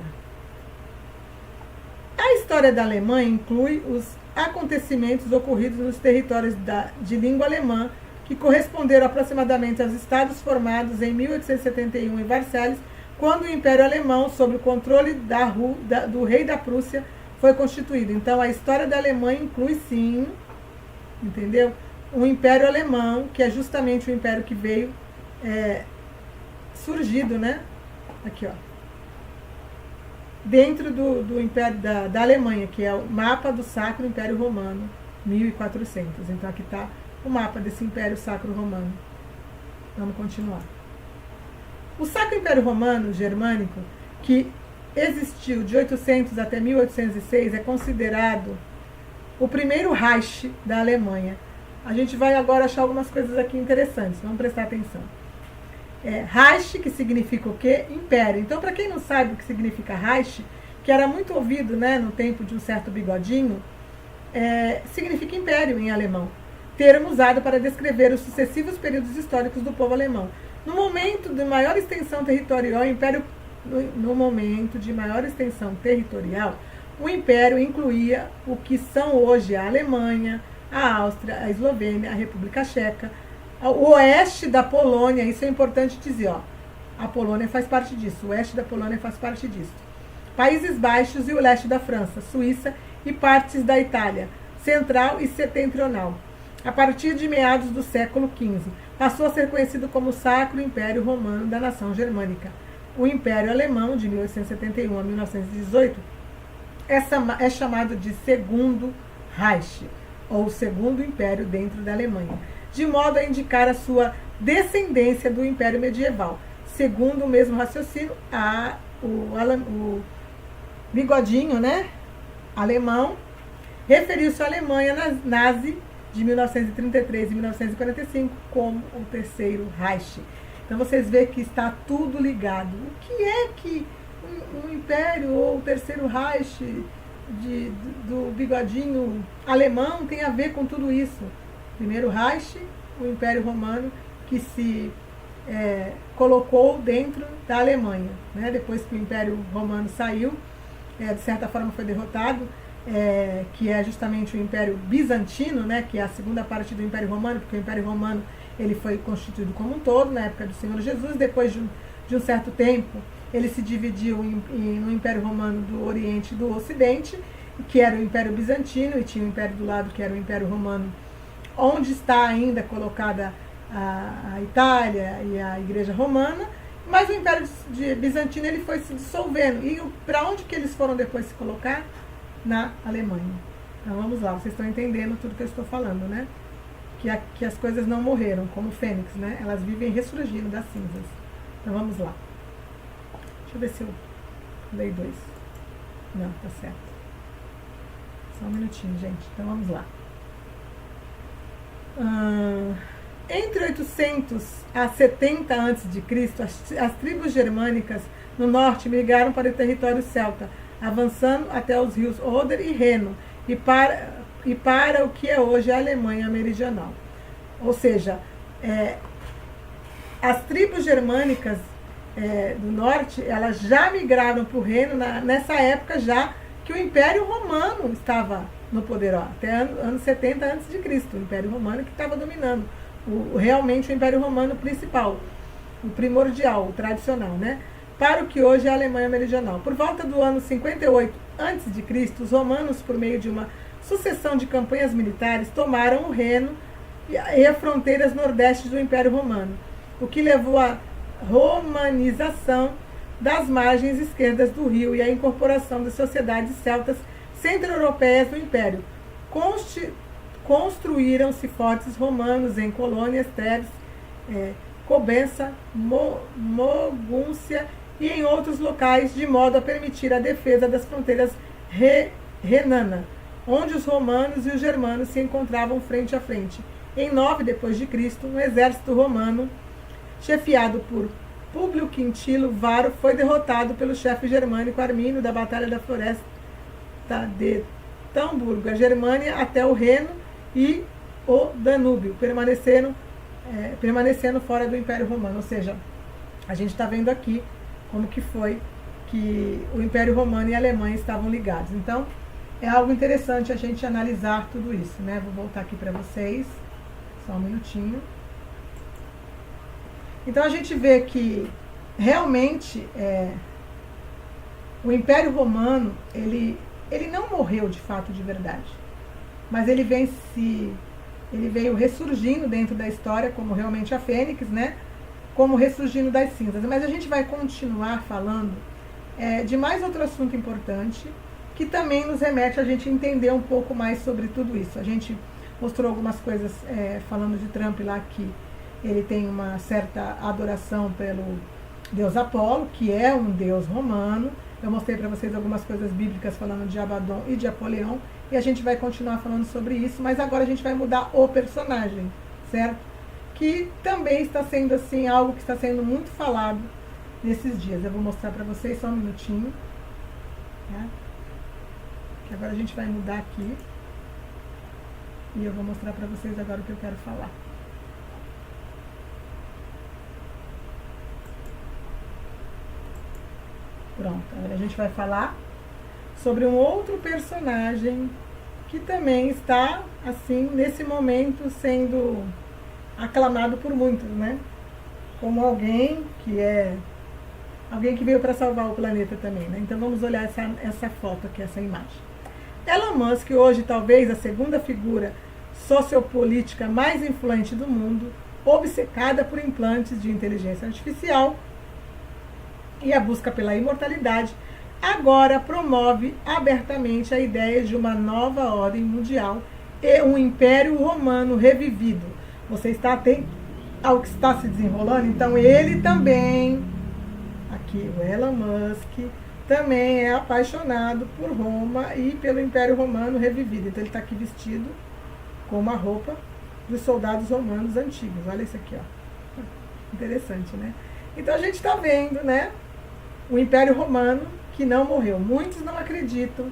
A história da Alemanha inclui os acontecimentos ocorridos nos territórios de língua alemã, que corresponderam aproximadamente aos estados formados em 1871 em Versalhes, quando o Império Alemão, sob o controle do rei da Prússia, foi constituído. Então, a história da Alemanha inclui, sim, entendeu? O Império Alemão, que é justamente o império que veio surgido, né? Aqui, ó. Dentro do Império da Alemanha, que é o mapa do Sacro Império Romano, 1400. Então, aqui está o mapa desse Império Sacro Romano. Vamos continuar. O Sacro Império Romano Germânico, que existiu de 800 até 1806, é considerado o primeiro Reich da Alemanha. A gente vai agora achar algumas coisas aqui interessantes, vamos prestar atenção. Reich, que significa o quê? Império. Então, para quem não sabe o que significa Reich, que era muito ouvido, né, no tempo de um certo Bigodinho, significa império em alemão. Termo usado para descrever os sucessivos períodos históricos do povo alemão. No momento de maior extensão territorial, o império incluía o que são hoje a Alemanha, a Áustria, a Eslovênia, a República Tcheca, o oeste da Polônia. Isso é importante dizer, ó. A Polônia faz parte disso, o oeste da Polônia faz parte disso. Países Baixos e o leste da França, Suíça e partes da Itália, central e setentrional. A partir de meados do século XV, passou a ser conhecido como Sacro Império Romano da Nação Germânica. O Império Alemão, de 1871 a 1918, é chamado de Segundo Reich, ou Segundo Império dentro da Alemanha, de modo a indicar a sua descendência do Império Medieval. Segundo o mesmo raciocínio, o Bigodinho, né, alemão, referiu-se à Alemanha nazi de 1933 e 1945 como o Terceiro Reich. Então vocês veem que está tudo ligado. O que é que um império ou o Terceiro Reich do Bigodinho alemão tem a ver com tudo isso? Primeiro Reich, o Império Romano, que se colocou dentro da Alemanha, né? Depois que o Império Romano saiu, de certa forma foi derrotado, que é justamente o Império Bizantino, né? Que é a segunda parte do Império Romano, porque o Império Romano ele foi constituído como um todo na época do Senhor Jesus. Depois de um certo tempo, ele se dividiu no Império Romano do Oriente e do Ocidente, que era o Império Bizantino, e tinha o Império do lado, que era o Império Romano, onde está ainda colocada a Itália e a Igreja Romana, mas o Império Bizantino ele foi se dissolvendo. E para onde que eles foram depois se colocar? Na Alemanha. Então vamos lá, vocês estão entendendo tudo que eu estou falando, né? Que as coisas não morreram, como fênix, né? Elas vivem ressurgindo das cinzas. Então vamos lá. Deixa eu ver se eu dei 2. Não, tá certo. Só um minutinho, gente. Então vamos lá. Entre 800 a 70 a.C., as tribos germânicas no norte migraram para o território celta, avançando até os rios Oder e Reno, e para o que é hoje a Alemanha meridional. Ou seja, as tribos germânicas do norte, elas já migraram para o Reno nessa época já que o Império Romano estava no poder, até anos 70 a.C., o Império Romano que estava dominando, realmente o Império Romano principal, o primordial, o tradicional, né? Para o que hoje é a Alemanha meridional. Por volta do ano 58 a.C., os romanos, por meio de uma sucessão de campanhas militares, tomaram o Reno e as fronteiras nordeste do Império Romano, o que levou à romanização das margens esquerdas do rio e à incorporação das sociedades celtas centro-europeias no Império. Construíram-se fortes romanos em colônias, Treves, Cobença, Mogúncia e em outros locais, de modo a permitir a defesa das fronteiras renana, onde os romanos e os germanos se encontravam frente a frente. Em 9 d.C., um exército romano, chefiado por Públio Quintilo Varo, foi derrotado pelo chefe germânico Armínio da Batalha da Floresta de Tamburgo, a Germânia até o Reno e o Danúbio, permanecendo fora do Império Romano. Ou seja, a gente está vendo aqui como que foi que o Império Romano e a Alemanha estavam ligados. Então, é algo interessante a gente analisar tudo isso, né? Vou voltar aqui para vocês, só um minutinho. Então, a gente vê que realmente o Império Romano, ele não morreu de fato, de verdade, mas ele veio ressurgindo dentro da história, como realmente a Fênix, né? Como ressurgindo das cinzas. Mas a gente vai continuar falando de mais outro assunto importante, que também nos remete a gente entender um pouco mais sobre tudo isso. A gente mostrou algumas coisas falando de Trump lá, que ele tem uma certa adoração pelo deus Apolo, que é um deus romano. Eu mostrei para vocês algumas coisas bíblicas falando de Abaddon e de Apolião, e a gente vai continuar falando sobre isso, mas agora a gente vai mudar o personagem, certo? Que também está sendo assim, algo que está sendo muito falado nesses dias. Eu vou mostrar para vocês só um minutinho, tá? Que agora a gente vai mudar aqui, e eu vou mostrar para vocês agora o que eu quero falar. Pronto, agora a gente vai falar sobre um outro personagem que também está, assim, nesse momento sendo aclamado por muitos, né? Como alguém que veio para salvar o planeta também, né? Então vamos olhar essa foto aqui, essa imagem. Elon Musk, hoje talvez a segunda figura sociopolítica mais influente do mundo, obcecada por implantes de inteligência artificial e a busca pela imortalidade, agora promove abertamente a ideia de uma nova ordem mundial e um império romano revivido. Você está atento ao que está se desenrolando? Então ele também, aqui o Elon Musk, também é apaixonado por Roma e pelo Império Romano revivido. Então ele está aqui vestido com uma roupa dos soldados romanos antigos. Olha isso aqui, ó. Interessante, né? Então a gente está vendo, né, o Império Romano que não morreu. Muitos não acreditam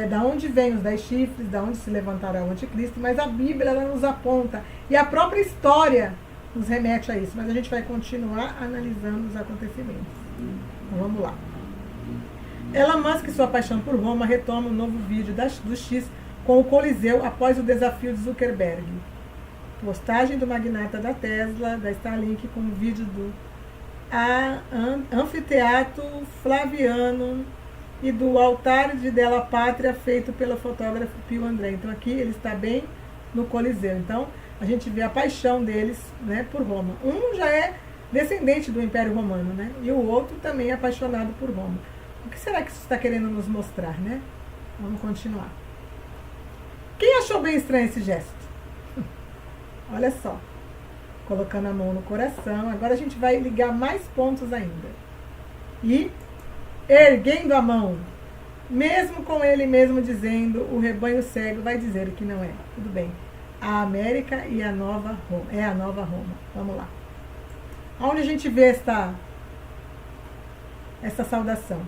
da onde vem os 10 chifres, da onde se levantará o anticristo, mas a Bíblia ela nos aponta, e a própria história nos remete a isso. Mas a gente vai continuar analisando os acontecimentos. Então vamos lá. Elon Musk e sua paixão por Roma retoma um novo vídeo do X com o Coliseu após o desafio de Zuckerberg. Postagem do magnata da Tesla, da Starlink, com um vídeo do Anfiteatro Flaviano e do altar de Della Pátria feito pelo fotógrafo Pio André. Então aqui ele está bem no Coliseu. Então a gente vê a paixão deles, né, por Roma. Um já é descendente do Império Romano, né, e o outro também é apaixonado por Roma. O que será que isso está querendo nos mostrar, né? Vamos continuar. Quem achou bem estranho esse gesto? Olha só. Colocando a mão no coração. Agora a gente vai ligar mais pontos ainda. E erguendo a mão. Mesmo com ele mesmo dizendo, o rebanho cego vai dizer o que não é. Tudo bem. A América e a Nova Roma. É a Nova Roma. Vamos lá. Onde a gente vê esta saudação?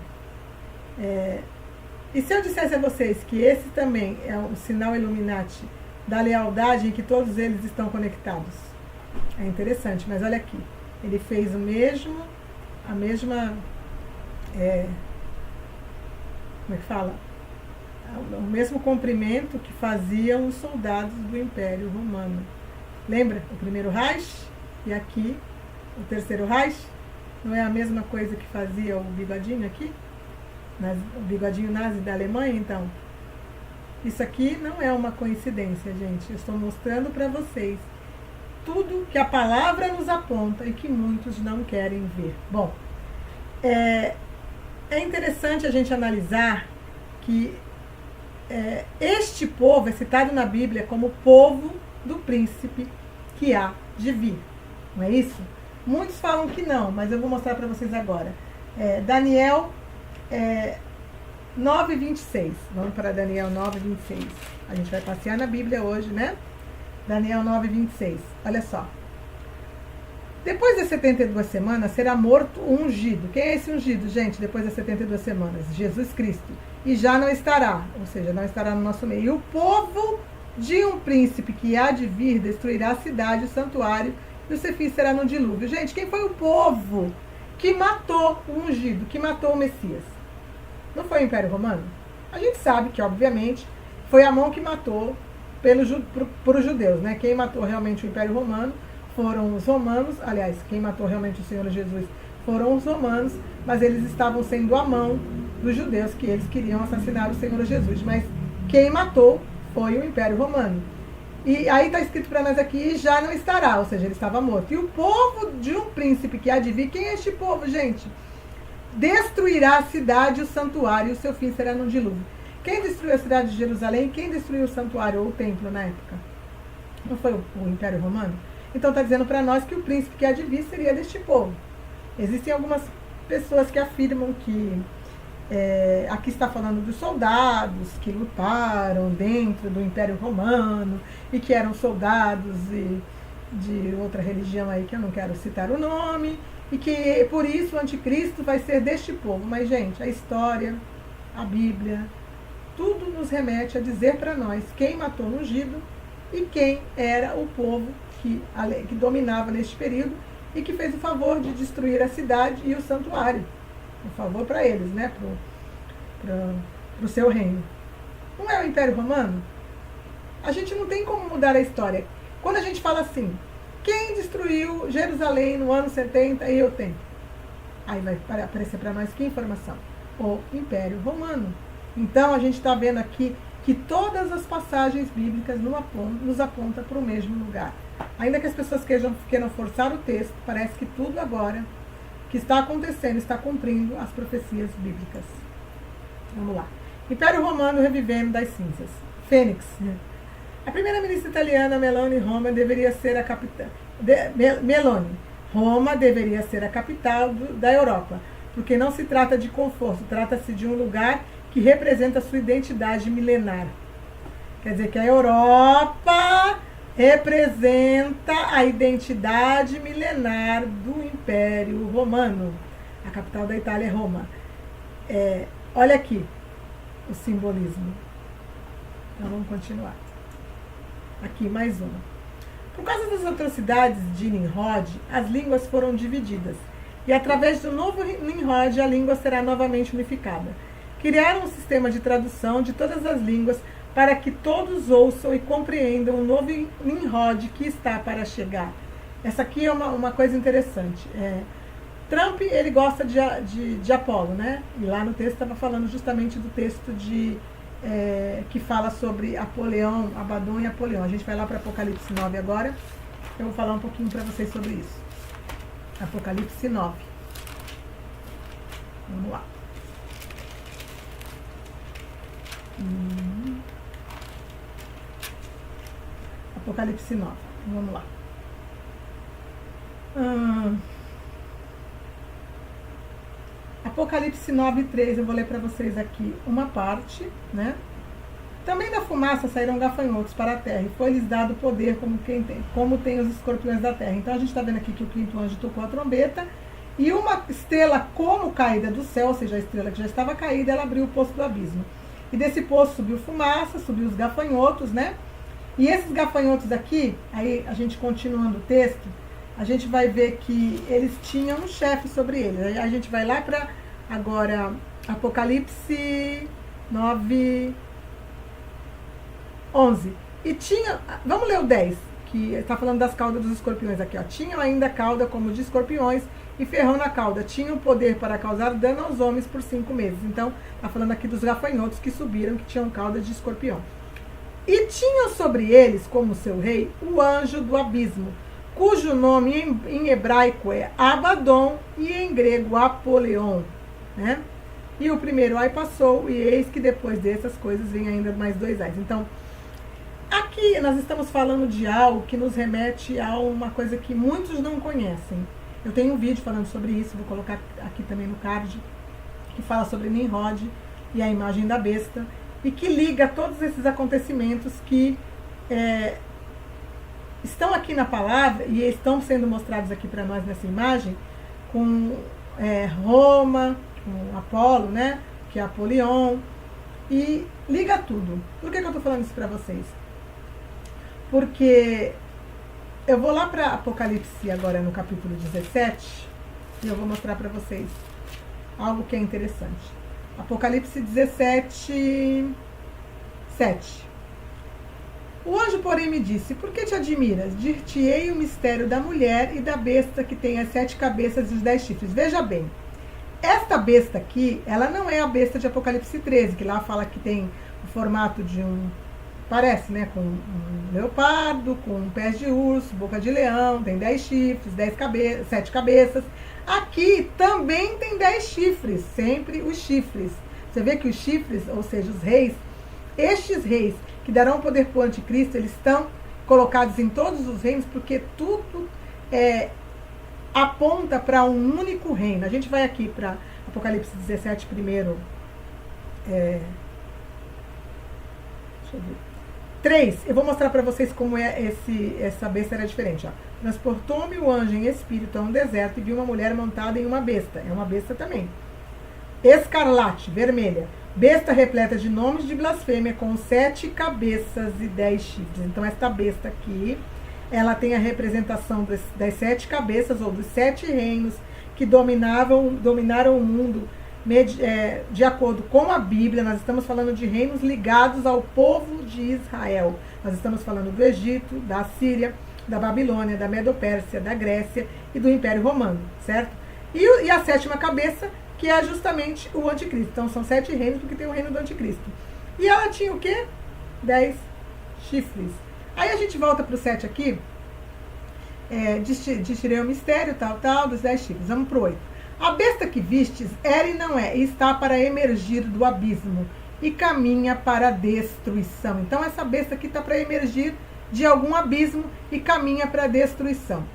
E se eu dissesse a vocês que esse também é o sinal Illuminati da lealdade em que todos eles estão conectados? É interessante, mas olha aqui. Ele fez a mesma, como é que fala? O mesmo comprimento que faziam os soldados do Império Romano. Lembra? O primeiro Reich e aqui o terceiro Reich. Não é a mesma coisa que fazia o bigodinho aqui? O bigodinho nazi da Alemanha, então. Isso aqui não é uma coincidência, gente. Eu estou mostrando para vocês tudo que a palavra nos aponta e que muitos não querem ver. Bom, é interessante a gente analisar que este povo é citado na Bíblia como povo do príncipe que há de vir. Não é isso? Muitos falam que não, mas eu vou mostrar para vocês agora. Daniel 9:26. Vamos para Daniel 9:26. A gente vai passear na Bíblia hoje, né? Daniel 9:26. Olha só. Depois das 72 semanas será morto o ungido. Quem é esse ungido, gente? Depois das 72 semanas? Jesus Cristo. E já não estará, ou seja, não estará no nosso meio. E o povo de um príncipe que há de vir destruirá a cidade, o santuário, e o fim será no dilúvio. Gente, quem foi o povo que matou o ungido, que matou o Messias? Não foi o Império Romano? A gente sabe que, obviamente, foi a mão que matou por os judeus, né? Quem matou realmente o Império Romano foram os romanos. Aliás, quem matou realmente o Senhor Jesus foram os romanos, mas eles estavam sendo a mão dos judeus, que eles queriam assassinar o Senhor Jesus. Mas quem matou foi o Império Romano. E aí está escrito para nós aqui, e já não estará, ou seja, ele estava morto. E o povo de um príncipe que há de vir, quem é este povo, gente? Destruirá a cidade, o santuário, e o seu fim será no dilúvio. Quem destruiu a cidade de Jerusalém? Quem destruiu o santuário ou o templo na época? Não foi o Império Romano? Então está dizendo para nós que o príncipe que há de vir seria deste povo. Existem algumas pessoas que afirmam que aqui está falando dos soldados que lutaram dentro do Império Romano e que eram soldados de outra religião aí que eu não quero citar o nome, e que por isso o anticristo vai ser deste povo. Mas, gente, a história, a Bíblia, tudo nos remete a dizer para nós quem matou o ungido e quem era o povo que dominava neste período e que fez o favor de destruir a cidade e o santuário. Um favor para eles, né? Para o seu reino. Não é o Império Romano? A gente não tem como mudar a história. Quando a gente fala assim, quem destruiu Jerusalém no ano 70 e o templo? Aí vai aparecer para nós que informação? O Império Romano. Então a gente está vendo aqui que todas as passagens bíblicas nos apontam para o mesmo lugar. Ainda que as pessoas queiram forçar o texto, parece que tudo agora que está acontecendo está cumprindo as profecias bíblicas. Vamos lá. Império Romano revivendo das cinzas. Fênix. A primeira-ministra italiana Meloni Roma deveria ser a capital. Roma deveria ser a capital da Europa, porque não se trata de conforto, trata-se de um lugar que representa a sua identidade milenar. Quer dizer que a Europa representa a identidade milenar do Império Romano. A capital da Itália é Roma. Olha aqui o simbolismo. Então vamos continuar. Aqui mais uma. Por causa das atrocidades de Nimrod, as línguas foram divididas. E através do novo Nimrod, a língua será novamente unificada. Criaram um sistema de tradução de todas as línguas para que todos ouçam e compreendam o novo Nimrod que está para chegar. Essa aqui é uma coisa interessante. Trump, ele gosta de Apolo, né? E lá no texto estava falando justamente do texto que fala sobre Apolião, Abaddon e Apolião. A gente vai lá para Apocalipse 9 agora. Eu vou falar um pouquinho para vocês sobre isso. Apocalipse 9. Vamos lá. Apocalipse 9. Vamos lá. Apocalipse 9:3, eu vou ler para vocês aqui uma parte, né? Também da fumaça saíram gafanhotos para a terra, e foi-lhes dado poder como tem os escorpiões da terra. Então a gente está vendo aqui que o quinto anjo tocou a trombeta, e uma estrela como caída do céu, ou seja, a estrela que já estava caída, ela abriu o poço do abismo. E desse poço subiu fumaça, subiu os gafanhotos, né? E esses gafanhotos aqui, aí a gente continuando o texto, a gente vai ver que eles tinham um chefe sobre eles. Aí a gente vai lá para agora Apocalipse 9:11. E tinha, vamos ler o 10, que está falando das caudas dos escorpiões aqui, ó. Tinham ainda cauda como de escorpiões e ferrão na cauda. Tinham poder para causar dano aos homens por 5 meses. Então, está falando aqui dos gafanhotos que subiram, que tinham cauda de escorpião. E tinham sobre eles, como seu rei, o anjo do abismo, cujo nome em hebraico é Abaddon e em grego Apolion, né? E o primeiro ai passou, e eis que depois dessas coisas vem ainda mais 2 ais. Então, aqui nós estamos falando de algo que nos remete a uma coisa que muitos não conhecem. Eu tenho um vídeo falando sobre isso, vou colocar aqui também no card, que fala sobre Nimrod e a imagem da besta, e que liga todos esses acontecimentos que estão aqui na palavra e estão sendo mostrados aqui para nós nessa imagem, com Roma, com Apolo, né, que é Apolion, e liga tudo. Por que eu estou falando isso para vocês? Porque eu vou lá para Apocalipse agora no capítulo 17 e eu vou mostrar para vocês algo que é interessante. Apocalipse 17, 7. O anjo, porém, me disse: por que te admiras? Dir-te-ei o mistério da mulher e da besta que tem as 7 cabeças e os 10 chifres. Veja bem, esta besta aqui, ela não é a besta de Apocalipse 13, que lá fala que tem o formato de parece, né, com um leopardo, com pés de urso, boca de leão, tem 10 chifres, 7 cabeças. Aqui também tem 10 chifres, sempre os chifres. Você vê que os chifres, ou seja, os reis, estes reis que darão poder para o anticristo, eles estão colocados em todos os reinos, porque tudo aponta para um único reino. A gente vai aqui para Apocalipse 17 primeiro. Deixa eu ver. 3, eu vou mostrar para vocês como essa besta era diferente. Transportou-me o anjo em espírito a um deserto e vi uma mulher montada em uma besta. É uma besta também. Escarlate, vermelha. Besta repleta de nomes de blasfêmia, com 7 cabeças e 10 chifres. Então, esta besta aqui, ela tem a representação das 7 cabeças, ou dos 7 reinos que dominaram o mundo. De acordo com a Bíblia, nós estamos falando de reinos ligados ao povo de Israel. Nós estamos falando do Egito, da Síria, da Babilônia, da Medo-Pérsia, da Grécia e do Império Romano, certo? E a 7ª cabeça, que é justamente o anticristo. Então são 7 reinos, porque tem o reino do anticristo. E ela tinha o quê? 10 chifres. Aí a gente volta para o 7 aqui. Tirei o mistério, tal, dos 10 chifres. Vamos para o 8. A besta que vistes era e não é, e está para emergir do abismo, e caminha para a destruição. Então essa besta aqui está para emergir de algum abismo e caminha para a destruição.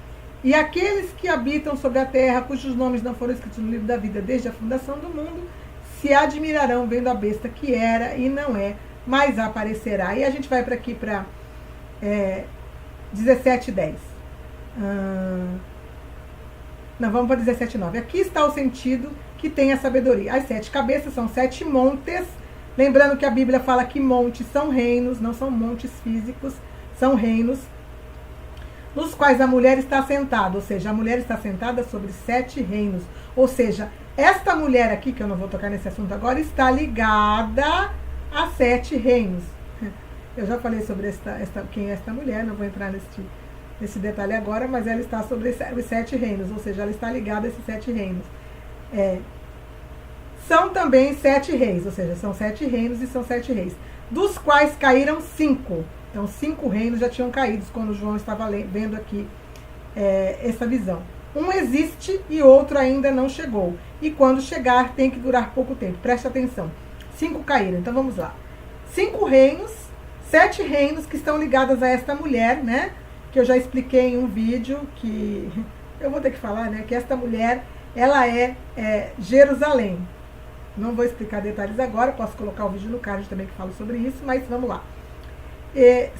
E aqueles que habitam sobre a terra, cujos nomes não foram escritos no livro da vida desde a fundação do mundo, se admirarão vendo a besta que era e não é, mas aparecerá. E a gente vai para aqui para 17:10. Não, vamos para 17:9. Aqui está o sentido que tem a sabedoria. As 7 cabeças são 7 montes. Lembrando que a Bíblia fala que montes são reinos, não são montes físicos, são reinos, nos quais a mulher está sentada. Ou seja, a mulher está sentada sobre 7 reinos. Ou seja, esta mulher aqui, que eu não vou tocar nesse assunto agora, está ligada a 7 reinos. Eu já falei sobre quem é esta mulher, não vou entrar nesse detalhe agora, mas ela está sobre os 7 reinos, ou seja, ela está ligada a esses 7 reinos. São também 7 reis, ou seja, são 7 reinos e são 7 reis, dos quais caíram 5. Então, 5 reinos já tinham caído quando João estava vendo aqui essa visão. Um existe e outro ainda não chegou. E quando chegar, tem que durar pouco tempo. Preste atenção. 5 caíram. Então, vamos lá. 5 reinos, 7 reinos que estão ligados a esta mulher, né? Que eu já expliquei em um vídeo, que eu vou ter que falar, né? Que esta mulher, ela é Jerusalém. Não vou explicar detalhes agora, posso colocar o vídeo no card também que fala sobre isso, mas vamos lá.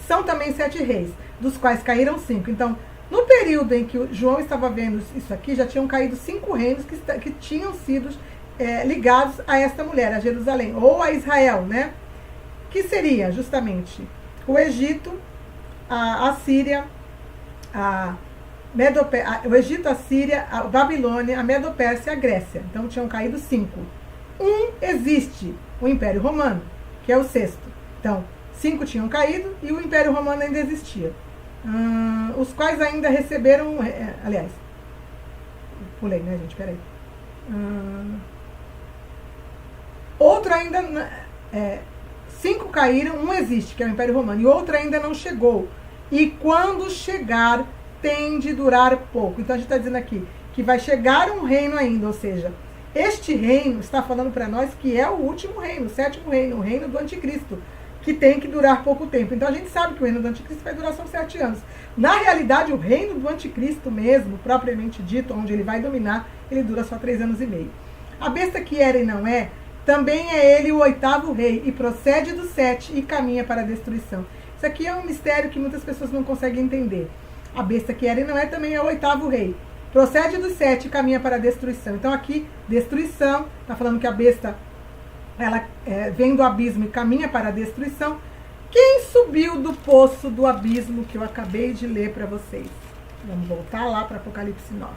São também 7 reis, dos quais caíram 5. Então, no período em que o João estava vendo isso aqui, já tinham caído 5 reinos que tinham sido ligados a esta mulher, a Jerusalém, ou a Israel, né? Que seria justamente o Egito, a Síria, o Egito, a Síria, a Babilônia, a Medopérsia e a Grécia. Então tinham caído 5. Um existe, o Império Romano, que é o 6º. Então, 5 tinham caído e o Império Romano ainda existia. Os quais ainda receberam... aliás, pulei, né, gente? Peraí. Outro ainda... 5 caíram, um existe, que é o Império Romano, e outro ainda não chegou. E quando chegar, tem de durar pouco. Então a gente está dizendo aqui que vai chegar um reino ainda, ou seja, este reino está falando para nós que é o último reino, o 7º reino, o reino do anticristo, que tem que durar pouco tempo. Então a gente sabe que o reino do anticristo vai durar só 7 anos. Na realidade, o reino do anticristo mesmo, propriamente dito, onde ele vai dominar, ele dura só 3 anos e meio. A besta que era e não é, também é ele o 8º rei, e procede do 7 e caminha para a destruição. Isso aqui é um mistério que muitas pessoas não conseguem entender. A besta que era e não é também é o 8º rei. Procede do 7 e caminha para a destruição. Então aqui, destruição, está falando que a besta, ela vem do abismo e caminha para a destruição. Quem subiu do poço do abismo que eu acabei de ler para vocês? Vamos voltar lá para Apocalipse 9.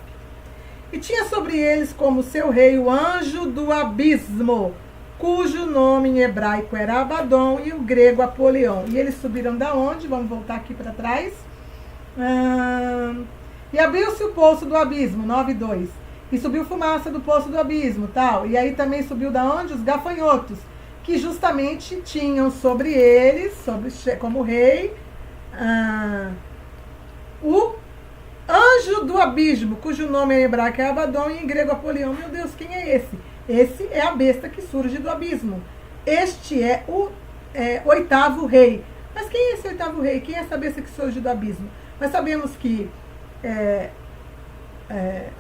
E tinha sobre eles como seu rei o anjo do abismo, cujo nome em hebraico era Abaddon e o grego Apolion. E eles subiram da onde? Vamos voltar aqui para trás. E abriu-se o poço do abismo, 9:2. E subiu fumaça do poço do abismo, tal. E aí também subiu da onde? Os gafanhotos, que justamente tinham sobre eles, como rei, o anjo do abismo, cujo nome em hebraico é Abaddon e em grego Apolion. Meu Deus, quem é esse? Esse é a besta que surge do abismo. Este é o 8º rei. Mas quem é esse 8º rei? Quem é essa besta que surge do abismo? Nós sabemos que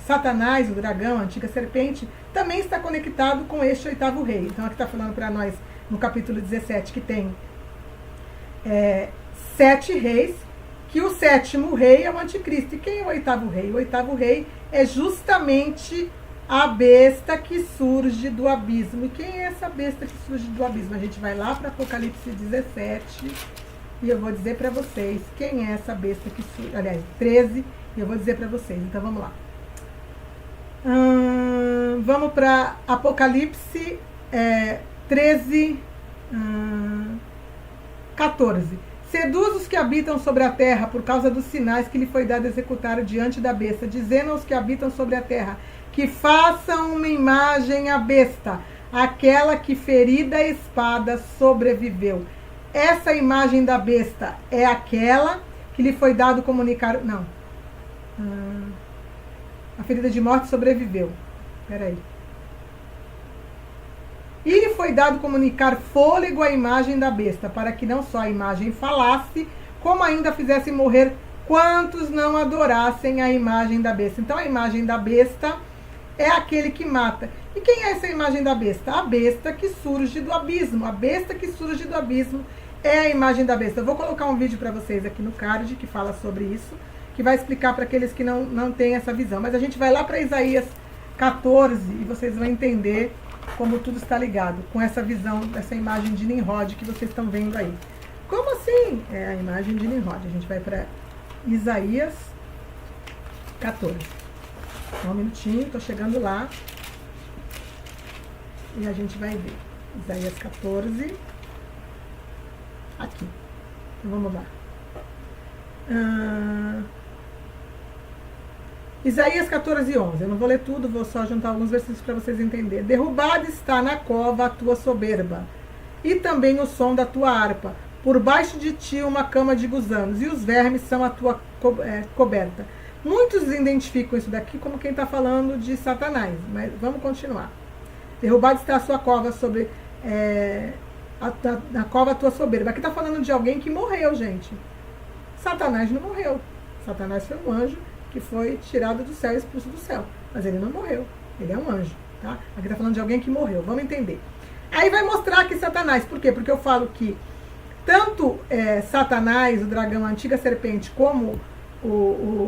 Satanás, o dragão, a antiga serpente, também está conectado com este 8º rei. Então aqui está falando para nós, no capítulo 17, que tem 7 reis, que o 7º rei é o anticristo. E quem é o 8º rei? O 8º rei é justamente a besta que surge do abismo. E quem é essa besta que surge do abismo? A gente vai lá para Apocalipse 17 e eu vou dizer para vocês quem é essa besta que surge. Aliás, 13, e eu vou dizer para vocês. Então vamos lá. Vamos para Apocalipse 13, 14. Seduz os que habitam sobre a terra por causa dos sinais que lhe foi dado executar diante da besta, dizendo aos que habitam sobre a terra que façam uma imagem à besta, aquela que ferida a espada sobreviveu. Essa imagem da besta é aquela que lhe foi dado comunicar... Não. A ferida de morte sobreviveu. Peraí. E lhe foi dado comunicar fôlego à imagem da besta, para que não só a imagem falasse, como ainda fizesse morrer quantos não adorassem a imagem da besta. Então a imagem da besta é aquele que mata. E quem é essa imagem da besta? A besta que surge do abismo. A besta que surge do abismo é a imagem da besta. Eu vou colocar um vídeo para vocês aqui no card que fala sobre isso, que vai explicar para aqueles que não têm essa visão. Mas a gente vai lá para Isaías 14 e vocês vão entender como tudo está ligado com essa visão, essa imagem de Nimrod que vocês estão vendo aí. Como assim? É a imagem de Nimrod. A gente vai para Isaías 14. Só um minutinho, estou chegando lá. E a gente vai ver. Isaías 14. Aqui. Então, vamos lá. Isaías 14:11. Eu não vou ler tudo, vou só juntar alguns versículos para vocês entenderem. Derrubada está na cova a tua soberba, e também o som da tua harpa. Por baixo de ti uma cama de gusanos, e os vermes são a tua coberta. Muitos identificam isso daqui como quem está falando de Satanás, mas vamos continuar. Derrubada está a sua cova sobre... na cova a tua soberba. Aqui está falando de alguém que morreu, gente. Satanás não morreu. Satanás foi um anjo que foi tirado do céu e expulso do céu. Mas ele não morreu. Ele é um anjo. Tá? Aqui está falando de alguém que morreu. Vamos entender. Aí vai mostrar aqui Satanás. Por quê? Porque eu falo que tanto Satanás, o dragão, a antiga serpente, como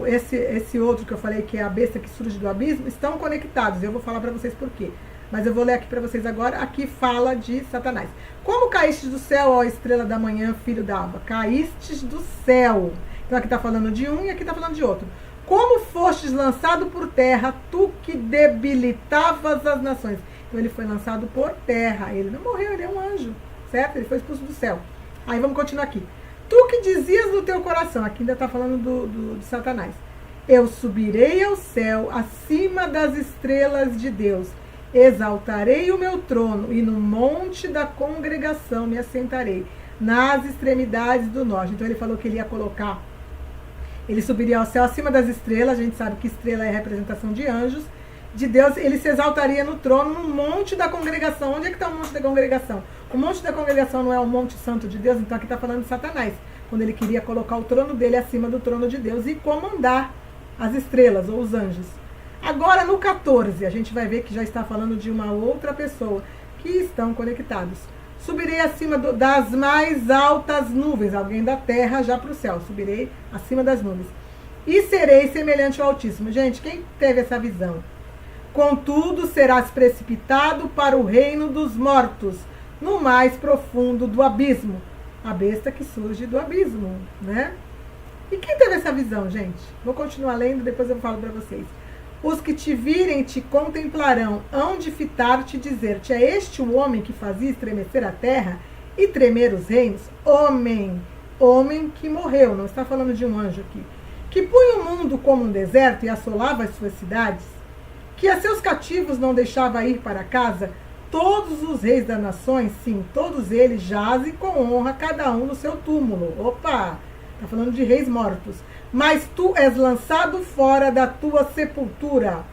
esse outro que eu falei, que é a besta que surge do abismo, estão conectados. Eu vou falar para vocês por quê. Mas eu vou ler aqui para vocês agora. Aqui fala de Satanás. Como caístes do céu, ó estrela da manhã, filho da alva? Caístes do céu. Então aqui está falando de um e aqui está falando de outro. Como fostes lançado por terra, tu que debilitavas as nações. Então ele foi lançado por terra. Ele não morreu, ele é um anjo. Certo? Ele foi expulso do céu. Aí vamos continuar aqui. Tu que dizias no teu coração. Aqui ainda está falando de Satanás. Eu subirei ao céu, acima das estrelas de Deus. Exaltarei o meu trono, e no monte da congregação me assentarei, nas extremidades do norte. Então ele falou que ele ia colocar, ele subiria ao céu acima das estrelas. A gente sabe que estrela é a representação de anjos, de Deus. Ele se exaltaria no trono, no monte da congregação. Onde é que está o monte da congregação? O monte da congregação não é o monte santo de Deus? Então aqui está falando de Satanás, quando ele queria colocar o trono dele acima do trono de Deus e comandar as estrelas ou os anjos. Agora no 14, a gente vai ver que já está falando de uma outra pessoa, que estão conectados. Subirei acima das mais altas nuvens, alguém da terra já para o céu, subirei acima das nuvens. E serei semelhante ao Altíssimo. Gente, quem teve essa visão? Contudo, serás precipitado para o reino dos mortos, no mais profundo do abismo. A besta que surge do abismo, né? E quem teve essa visão, gente? Vou continuar lendo, depois eu falo para vocês. Os que te virem te contemplarão, hão de fitar-te e dizer-te: é este o homem que fazia estremecer a terra e tremer os reinos? Homem que morreu, não está falando de um anjo aqui, que punha o mundo como um deserto e assolava as suas cidades, que a seus cativos não deixava ir para casa. Todos os reis das nações, sim, todos eles jazem com honra, cada um no seu túmulo. Opa! Está falando de reis mortos. Mas tu és lançado fora da tua sepultura.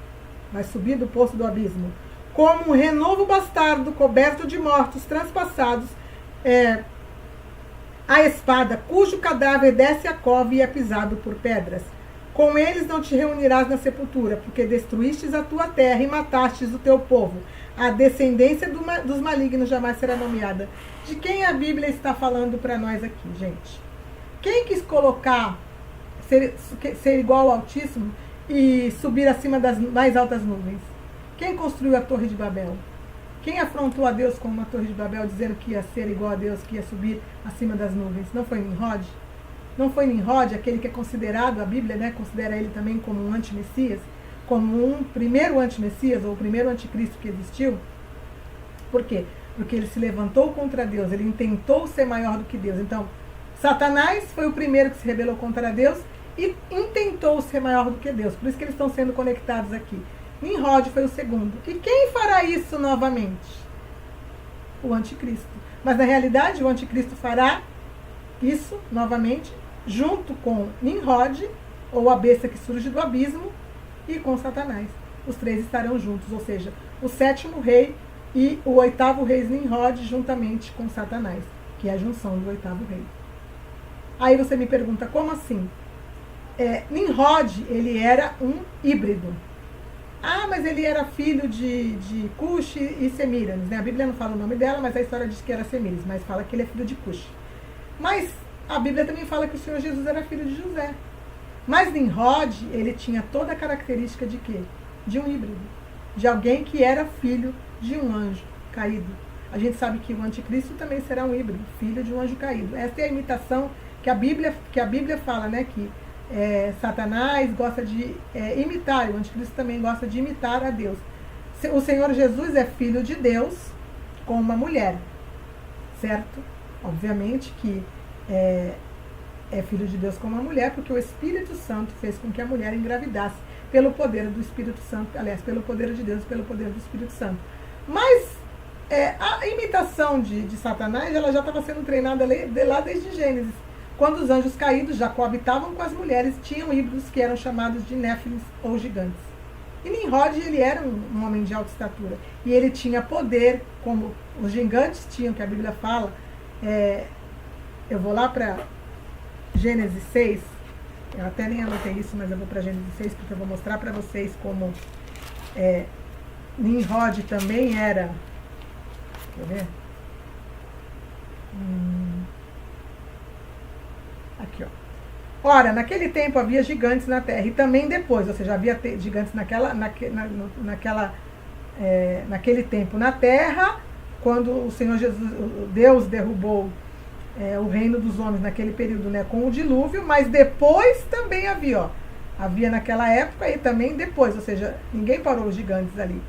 Vai subir do poço do abismo. Como um renovo bastardo, coberto de mortos, transpassados, a espada, cujo cadáver desce a cova e é pisado por pedras. Com eles não te reunirás na sepultura, porque destruístes a tua terra e matastes o teu povo. A descendência dos malignos jamais será nomeada. De quem a Bíblia está falando para nós aqui, gente? Quem quis colocar, ser igual ao Altíssimo e subir acima das mais altas nuvens? Quem construiu a Torre de Babel? Quem afrontou a Deus com uma Torre de Babel, dizendo que ia ser igual a Deus, que ia subir acima das nuvens? Não foi Nimrod? Não foi Nimrod, aquele que é considerado, a Bíblia, né, considera ele também como um anti-messias, como um primeiro anti-messias, ou o primeiro anticristo que existiu? Por quê? Porque ele se levantou contra Deus, ele intentou ser maior do que Deus. Então, Satanás foi o primeiro que se rebelou contra Deus e intentou ser maior do que Deus. Por isso que eles estão sendo conectados aqui. Nimrod foi o segundo. E quem fará isso novamente? O anticristo. Mas na realidade o anticristo fará isso novamente junto com Nimrod, ou a besta que surge do abismo, e com Satanás. Os três estarão juntos, ou seja, o sétimo rei e o oitavo rei Nimrod juntamente com Satanás, que é a junção do oitavo rei. Aí você me pergunta, como assim? Nimrod, ele era um híbrido. Ah, mas ele era filho de Cush e Semíramis, né? A Bíblia não fala o nome dela, mas a história diz que era Semíramis, mas fala que ele é filho de Cush. Mas a Bíblia também fala que o Senhor Jesus era filho de José. Mas Nimrod, ele tinha toda a característica de quê? De um híbrido. De alguém que era filho de um anjo caído. A gente sabe que o anticristo também será um híbrido, filho de um anjo caído. Essa é a imitação que a Bíblia fala, né? Que Satanás gosta de imitar, o anticristo também gosta de imitar a Deus. O Senhor Jesus é filho de Deus com uma mulher, certo? Obviamente que é filho de Deus como a mulher, porque o Espírito Santo fez com que a mulher engravidasse pelo poder do Espírito Santo, aliás, pelo poder de Deus, pelo poder do Espírito Santo. Mas a imitação de Satanás, ela já estava sendo treinada lá desde Gênesis. Quando os anjos caídos já coabitavam com as mulheres, tinham híbridos que eram chamados de néfilins ou gigantes. E Nimrod, ele era um homem de alta estatura. E ele tinha poder, como os gigantes tinham, que a Bíblia fala. Eu vou lá para Gênesis 6. Eu até nem anotei isso, mas eu vou para Gênesis 6, porque eu vou mostrar para vocês como Nimrod também era. Quer ver? Aqui, ó. Ora, naquele tempo havia gigantes na terra, e também depois, ou seja, havia gigantes naquele tempo na terra, quando o Senhor Jesus, Deus derrubou o reino dos homens naquele período, né, com o dilúvio, mas depois também havia naquela época e também depois, ou seja, ninguém parou os gigantes ali.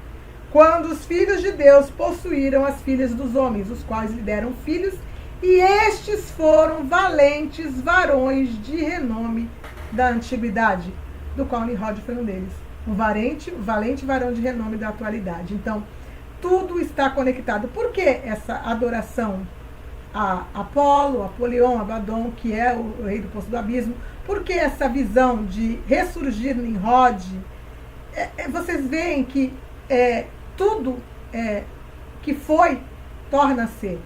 Quando os filhos de Deus possuíram as filhas dos homens, os quais lhe deram filhos, e estes foram valentes varões de renome da antiguidade, do qual Nimrod foi um deles. Um valente varão de renome da atualidade. Então, tudo está conectado. Por que essa adoração a Apolo, Apolion, Abaddon, que é o rei do poço do abismo? Por que essa visão de ressurgir Nimrod? Vocês veem que tudo que foi, torna a ser.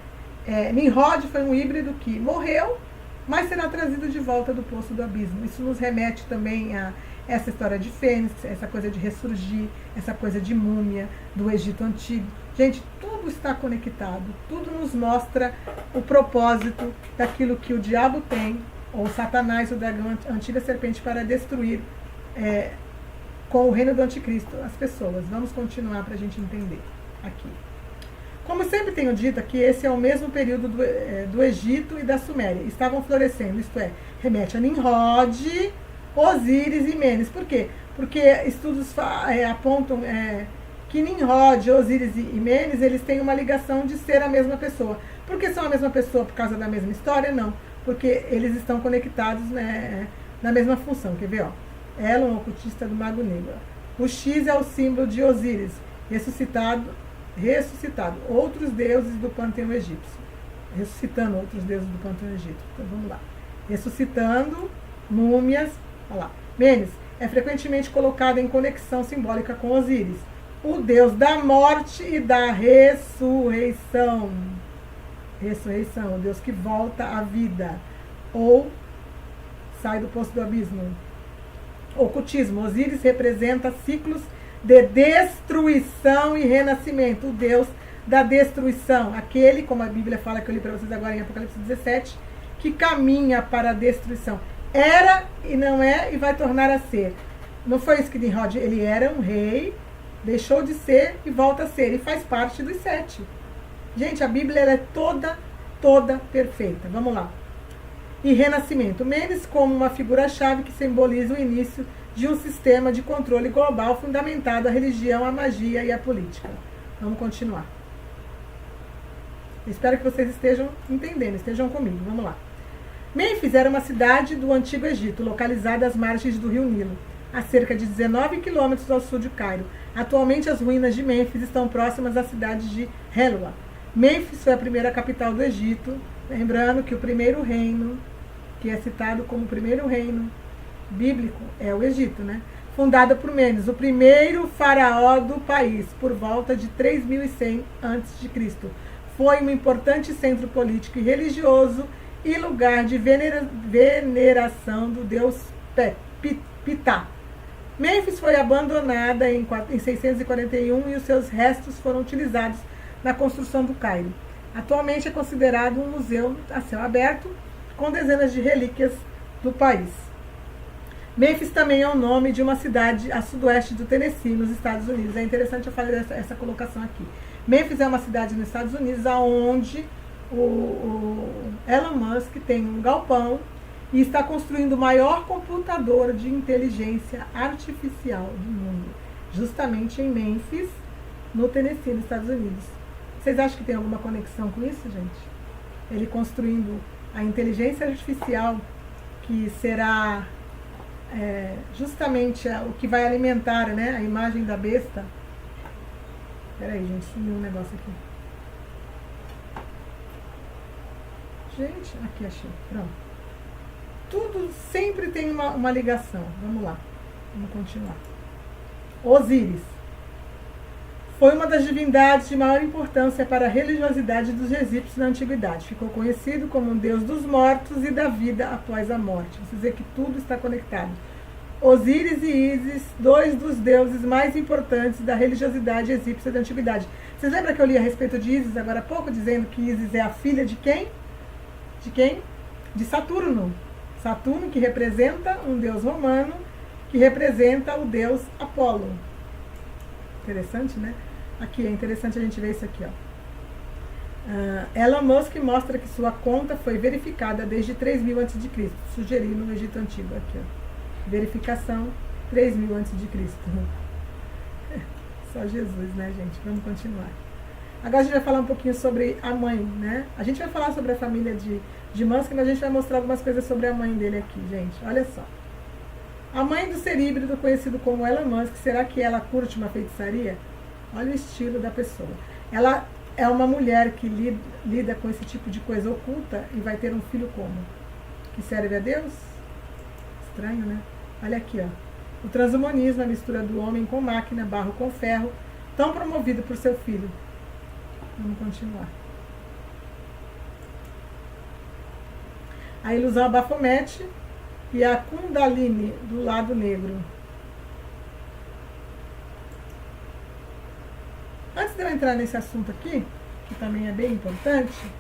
Nimrod foi um híbrido que morreu, mas será trazido de volta do poço do abismo. Isso nos remete também a essa história de Fênix, essa coisa de ressurgir, essa coisa de múmia do Egito Antigo. Gente, tudo está conectado, tudo nos mostra o propósito daquilo que o diabo tem, ou Satanás, o dragão, a antiga serpente, para destruir com o reino do anticristo as pessoas. Vamos continuar para a gente entender aqui. Como sempre tenho dito aqui, esse é o mesmo período do Egito e da Suméria. Estavam florescendo, isto é, remete a Nimrod, Osíris e Mênis. Por quê? Porque estudos apontam que Nimrod, Osíris e Mênis, eles têm uma ligação de ser a mesma pessoa. Por que são a mesma pessoa por causa da mesma história? Não. Porque eles estão conectados, né, na mesma função. Quer ver? Elon, ocultista do Mago Negro. O X é o símbolo de Osíris, ressuscitado, outros deuses do panteão egípcio. Ressuscitando outros deuses do panteão egípcio. Então vamos lá. Ressuscitando múmias. Olha lá. Mênis é frequentemente colocado em conexão simbólica com Osíris, o deus da morte e da ressurreição. Ressurreição, o deus que volta à vida ou sai do poço do abismo. Ocultismo. Osíris representa ciclos de destruição e renascimento, o Deus da destruição, aquele, como a Bíblia fala, que eu li para vocês agora em Apocalipse 17, que caminha para a destruição. Era e não é e vai tornar a ser. Não foi isso que Nimrod, ele era um rei, deixou de ser e volta a ser, e faz parte dos 7. Gente, a Bíblia ela é toda perfeita. Vamos lá. E renascimento. Mênis como uma figura-chave que simboliza o início de um sistema de controle global fundamentado à religião, à magia e à política. Vamos continuar. Espero que vocês estejam entendendo, estejam comigo. Vamos lá. Mênfis era uma cidade do Antigo Egito, localizada às margens do rio Nilo, a cerca de 19 quilômetros ao sul de Cairo. Atualmente, as ruínas de Mênfis estão próximas à cidade de Helwa. Mênfis foi a primeira capital do Egito, lembrando que o primeiro reino, que é citado como o primeiro reino bíblico, é o Egito, né? Fundada por Mênfis, o primeiro faraó do país, por volta de 3100 a.C. Foi um importante centro político e religioso e lugar de veneração do deus Ptah. Mênfis foi abandonada em 641 e os seus restos foram utilizados na construção do Cairo. Atualmente é considerado um museu a céu aberto, com dezenas de relíquias do país. Mênfis também é o nome de uma cidade a sudoeste do Tennessee, nos Estados Unidos. É interessante eu falar essa colocação aqui. Mênfis é uma cidade nos Estados Unidos onde o Elon Musk tem um galpão e está construindo o maior computador de inteligência artificial do mundo, justamente em Mênfis, no Tennessee, nos Estados Unidos. Vocês acham que tem alguma conexão com isso, gente? Ele construindo a inteligência artificial que será justamente o que vai alimentar, né, a imagem da besta. Peraí, gente, sumiu um negócio aqui. Gente, aqui achei, pronto. Tudo sempre tem uma ligação. Vamos lá, vamos continuar. Osíris foi uma das divindades de maior importância para a religiosidade dos egípcios na antiguidade. Ficou conhecido como um deus dos mortos e da vida após a morte. Você vê que tudo está conectado. Osíris e Ísis, dois dos deuses mais importantes da religiosidade egípcia da antiguidade. Vocês lembram que eu li a respeito de Ísis agora há pouco, dizendo que Ísis é a filha de quem? De quem? De Saturno. Saturno, que representa um deus romano, que representa o deus Apolo. Interessante, né? Aqui, é interessante a gente ver isso aqui, ó. Elon Musk mostra que sua conta foi verificada desde 3000 a.C., sugerido no Egito Antigo, aqui, ó. Verificação, 3000 a.C. Só Jesus, né, gente? Vamos continuar. Agora a gente vai falar um pouquinho sobre a mãe, né? A gente vai falar sobre a família de Musk, mas a gente vai mostrar algumas coisas sobre a mãe dele aqui, gente. Olha só. A mãe do ser híbrido, conhecido como Elon Musk, será que ela curte uma feitiçaria? Olha o estilo da pessoa. Ela é uma mulher que lida com esse tipo de coisa oculta e vai ter um filho como? Que serve a Deus? Estranho, né? Olha aqui, ó. O transhumanismo, a mistura do homem com máquina, barro com ferro, tão promovido por seu filho. Vamos continuar. A ilusão Baphomet e a Kundalini do lado negro. Antes de eu entrar nesse assunto aqui, que também é bem importante,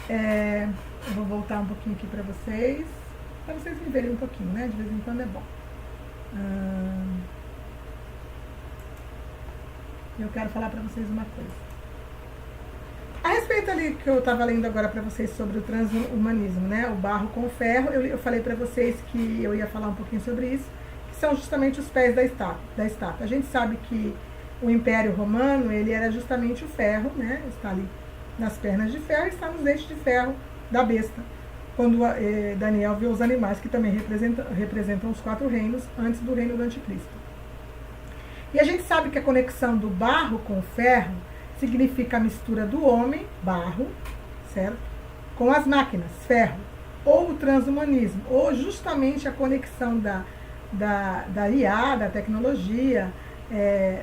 eu vou voltar um pouquinho aqui para vocês me verem um pouquinho, né? De vez em quando é bom. Eu quero falar para vocês uma coisa. A respeito ali que eu estava lendo agora para vocês sobre o transhumanismo, né? O barro com o ferro, eu falei para vocês que eu ia falar um pouquinho sobre isso, que são justamente os pés da estátua. A gente sabe que o Império Romano, ele era justamente o ferro, né? Está ali nas pernas de ferro e está nos dentes de ferro da besta. Quando Daniel vê os animais que também representam os 4 reinos antes do reino do anticristo. E a gente sabe que a conexão do barro com o ferro significa a mistura do homem, barro, certo? Com as máquinas, ferro. Ou o transhumanismo, ou justamente a conexão da IA, da tecnologia,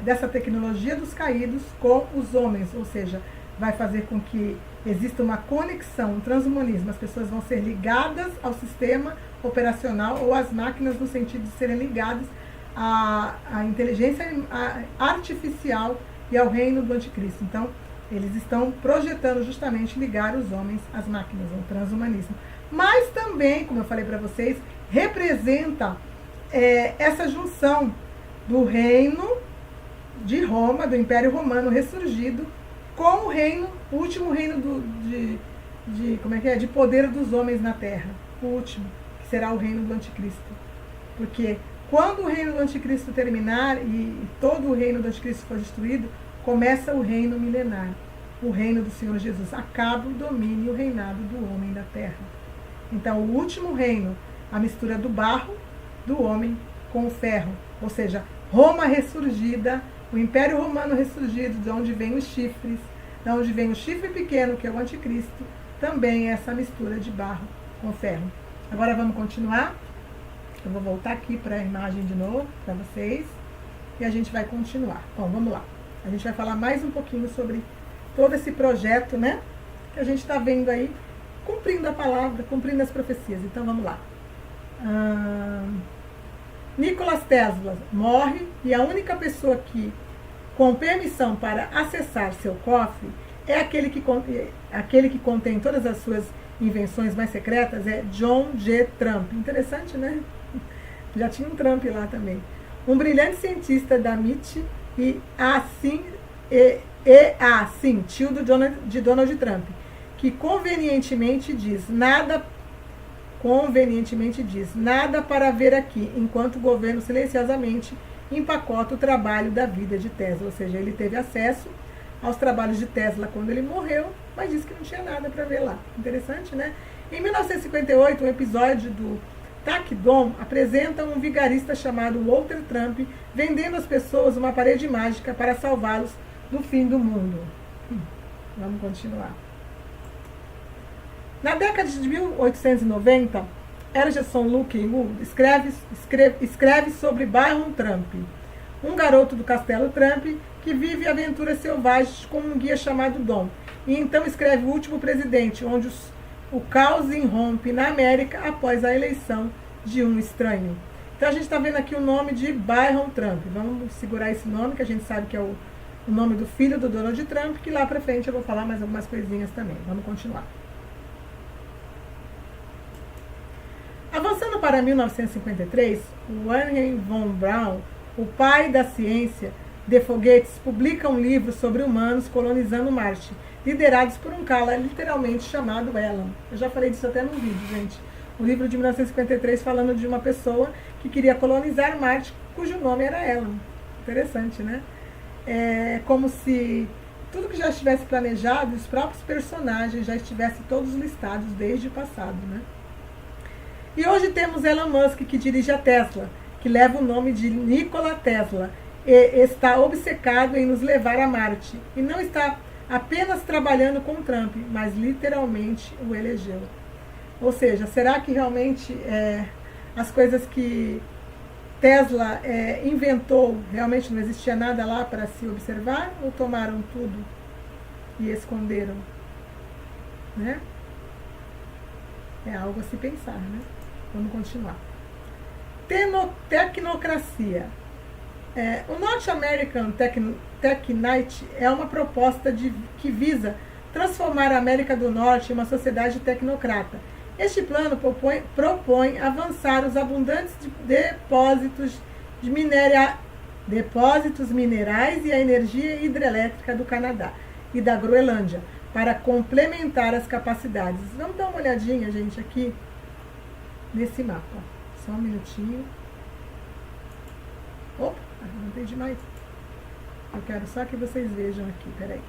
dessa tecnologia dos caídos com os homens, ou seja, vai fazer com que exista uma conexão, um transhumanismo. As pessoas vão ser ligadas ao sistema operacional ou às máquinas no sentido de serem ligadas à inteligência artificial e ao reino do anticristo. Então, eles estão projetando justamente ligar os homens às máquinas, o transhumanismo. Mas também, como eu falei para vocês, representa essa junção do reino de Roma, do Império Romano ressurgido, com o reino, o último reino de poder dos homens na terra. O último, que será o reino do anticristo. Porque quando o reino do anticristo terminar e todo o reino do anticristo for destruído, começa o reino milenar, o reino do Senhor Jesus. Acaba o domínio e o reinado do homem da terra. Então, o último reino, a mistura do barro, do homem com o ferro. Ou seja, Roma ressurgida, o Império Romano ressurgido, de onde vem os chifres, de onde vem o chifre pequeno, que é o anticristo, também é essa mistura de barro com ferro. Agora vamos continuar. Eu vou voltar aqui para a imagem de novo, para vocês, e a gente vai continuar. Bom, vamos lá. A gente vai falar mais um pouquinho sobre todo esse projeto, né? Que a gente está vendo aí, cumprindo a palavra, cumprindo as profecias. Então, vamos lá. Nikola Tesla morre e a única pessoa que, com permissão para acessar seu cofre, é aquele que contém todas as suas invenções mais secretas, é John G. Trump. Interessante, né? Já tinha um Trump lá também. Um brilhante cientista da MIT e tio de Donald Trump, que convenientemente diz nada para ver aqui, enquanto o governo silenciosamente empacota o trabalho da vida de Tesla. Ou seja, ele teve acesso aos trabalhos de Tesla quando ele morreu, mas disse que não tinha nada para ver lá. Interessante, né? Em 1958, um episódio TAC-DOM apresenta um vigarista chamado Walter Trump vendendo às pessoas uma parede mágica para salvá-los do fim do mundo. Vamos continuar. Na década de 1890, Ergeson Luke Wood escreve sobre Byron Trump, um garoto do Castelo Trump que vive aventuras selvagens com um guia chamado Dom. E então escreve O Último Presidente, onde o caos irrompe na América após a eleição de um estranho. Então a gente está vendo aqui o nome de Byron Trump. Vamos segurar esse nome, que a gente sabe que é o nome do filho do Donald Trump, que lá para frente eu vou falar mais algumas coisinhas também. Vamos continuar. Avançando para 1953, o Wernher von Braun, o pai da ciência de foguetes, publica um livro sobre humanos colonizando Marte, liderados por um cara literalmente chamado Elon. Eu já falei disso até no vídeo, gente. O livro de 1953 falando de uma pessoa que queria colonizar Marte, cujo nome era Elon. Interessante, né? É como se tudo que já estivesse planejado, os próprios personagens já estivessem todos listados desde o passado, né? E hoje temos Elon Musk, que dirige a Tesla, que leva o nome de Nikola Tesla, e está obcecado em nos levar a Marte. E não está apenas trabalhando com Trump, mas literalmente o elegeu. Ou seja, será que realmente as coisas que Tesla inventou, realmente não existia nada lá para se observar? Ou tomaram tudo e esconderam? Né? É algo a se pensar, né? Vamos continuar. Tecnocracia. O North American Tech Night é uma proposta que visa transformar a América do Norte em uma sociedade tecnocrata. Este plano propõe avançar os abundantes depósitos minerais e a energia hidrelétrica do Canadá e da Groenlândia para complementar as capacidades. Vamos dar uma olhadinha, gente, aqui nesse mapa. Só um minutinho. Opa, não tem demais. Eu quero só que vocês vejam aqui, peraí.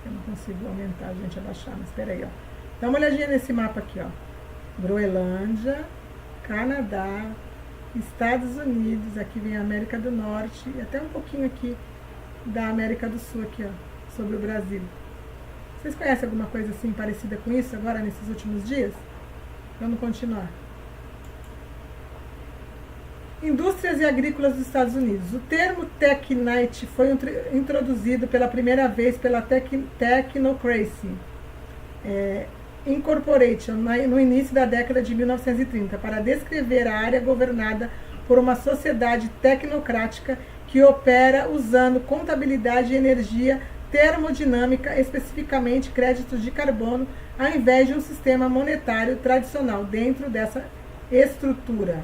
Eu não consigo aumentar, gente, abaixar, mas peraí, ó. Dá uma olhadinha nesse mapa aqui, ó. Groenlândia, Canadá, Estados Unidos, aqui vem a América do Norte e até um pouquinho aqui da América do Sul, aqui, ó, sobre o Brasil. Vocês conhecem alguma coisa assim parecida com isso agora, nesses últimos dias? Vamos continuar. Indústrias e agrícolas dos Estados Unidos. O termo Tech Night foi introduzido pela primeira vez pela Technocracy Incorporation no início da década de 1930 para descrever a área governada por uma sociedade tecnocrática que opera usando contabilidade e energia termodinâmica, especificamente créditos de carbono, ao invés de um sistema monetário tradicional dentro dessa estrutura.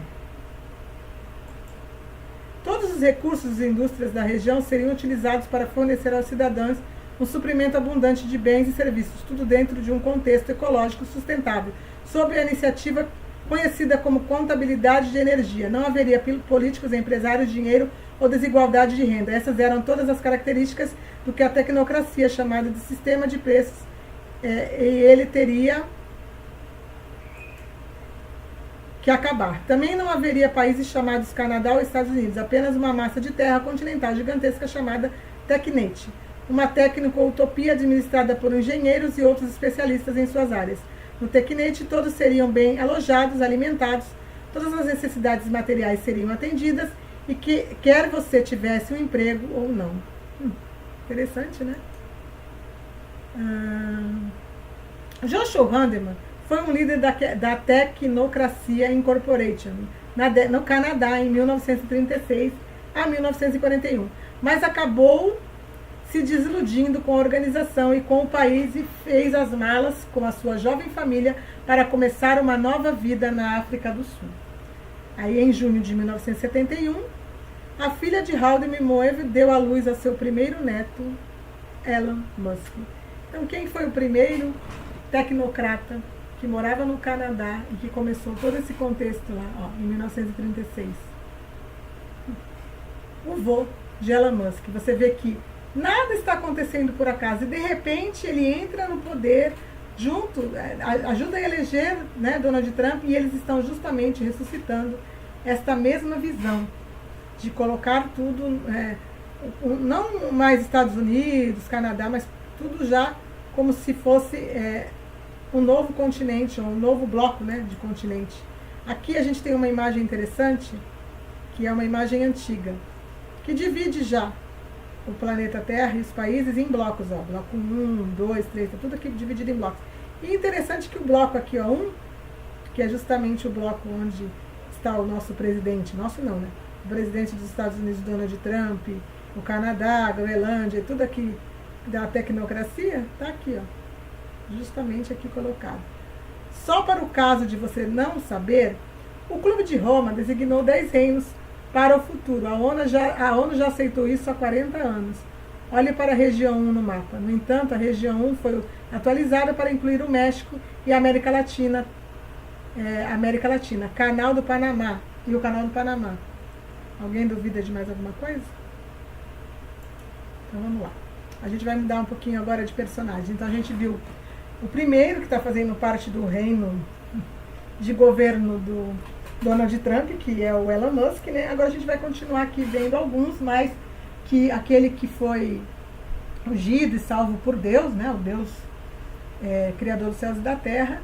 Todos os recursos das indústrias da região seriam utilizados para fornecer aos cidadãos um suprimento abundante de bens e serviços, tudo dentro de um contexto ecológico sustentável, sob a iniciativa conhecida como contabilidade de energia. Não haveria políticos, empresários, dinheiro ou desigualdade de renda. Essas eram todas as características do que a tecnocracia chamada de sistema de preços, e ele teria que acabar. Também não haveria países chamados Canadá ou Estados Unidos, apenas uma massa de terra continental gigantesca chamada TechNet, uma tecnico-utopia administrada por engenheiros e outros especialistas em suas áreas. No TechNet, todos seriam bem alojados, alimentados, todas as necessidades materiais seriam atendidas, e quer você tivesse um emprego ou não. Interessante, né? Joshua Handeman foi um líder da Technocracia Incorporation no Canadá em 1936 a 1941, mas acabou se desiludindo com a organização e com o país e fez as malas com a sua jovem família para começar uma nova vida na África do Sul. Aí, em junho de 1971, a filha de Haldeman Moev deu à luz a seu primeiro neto, Elon Musk. Então, quem foi o primeiro tecnocrata que morava no Canadá e que começou todo esse contexto lá, ó, em 1936? vô de Elon Musk. Você vê que nada está acontecendo por acaso e de repente ele entra no poder junto, ajuda a eleger, né, Donald Trump, e eles estão justamente ressuscitando esta mesma visão de colocar tudo, não mais Estados Unidos, Canadá, mas tudo já como se fosse um novo continente, ou um novo bloco, né, de continente. Aqui a gente tem uma imagem interessante, que é uma imagem antiga, que divide já o planeta Terra e os países em blocos, ó, bloco 1, 2, 3, tá tudo aqui dividido em blocos. E interessante que o bloco aqui, ó, 1, que é justamente o bloco onde está o nosso presidente, nosso não, né? O presidente dos Estados Unidos, Donald Trump, o Canadá, a Groenlândia, tudo aqui da tecnocracia, tá aqui, ó, justamente aqui colocado. Só para o caso de você não saber, o Clube de Roma designou 10 reinos para o futuro. A ONU já aceitou isso há 40 anos. Olhe para a região 1 no mapa. No entanto, a região 1 foi atualizada para incluir o México e a América Latina. Canal do Panamá e o Canal do Panamá. Alguém duvida de mais alguma coisa? Então vamos lá. A gente vai mudar um pouquinho agora de personagem. Então a gente viu o primeiro que está fazendo parte do reino de governo do Donald Trump, que é o Elon Musk, né? Agora a gente vai continuar aqui vendo alguns, mas que aquele que foi ungido e salvo por Deus, né? O Deus criador dos céus e da terra,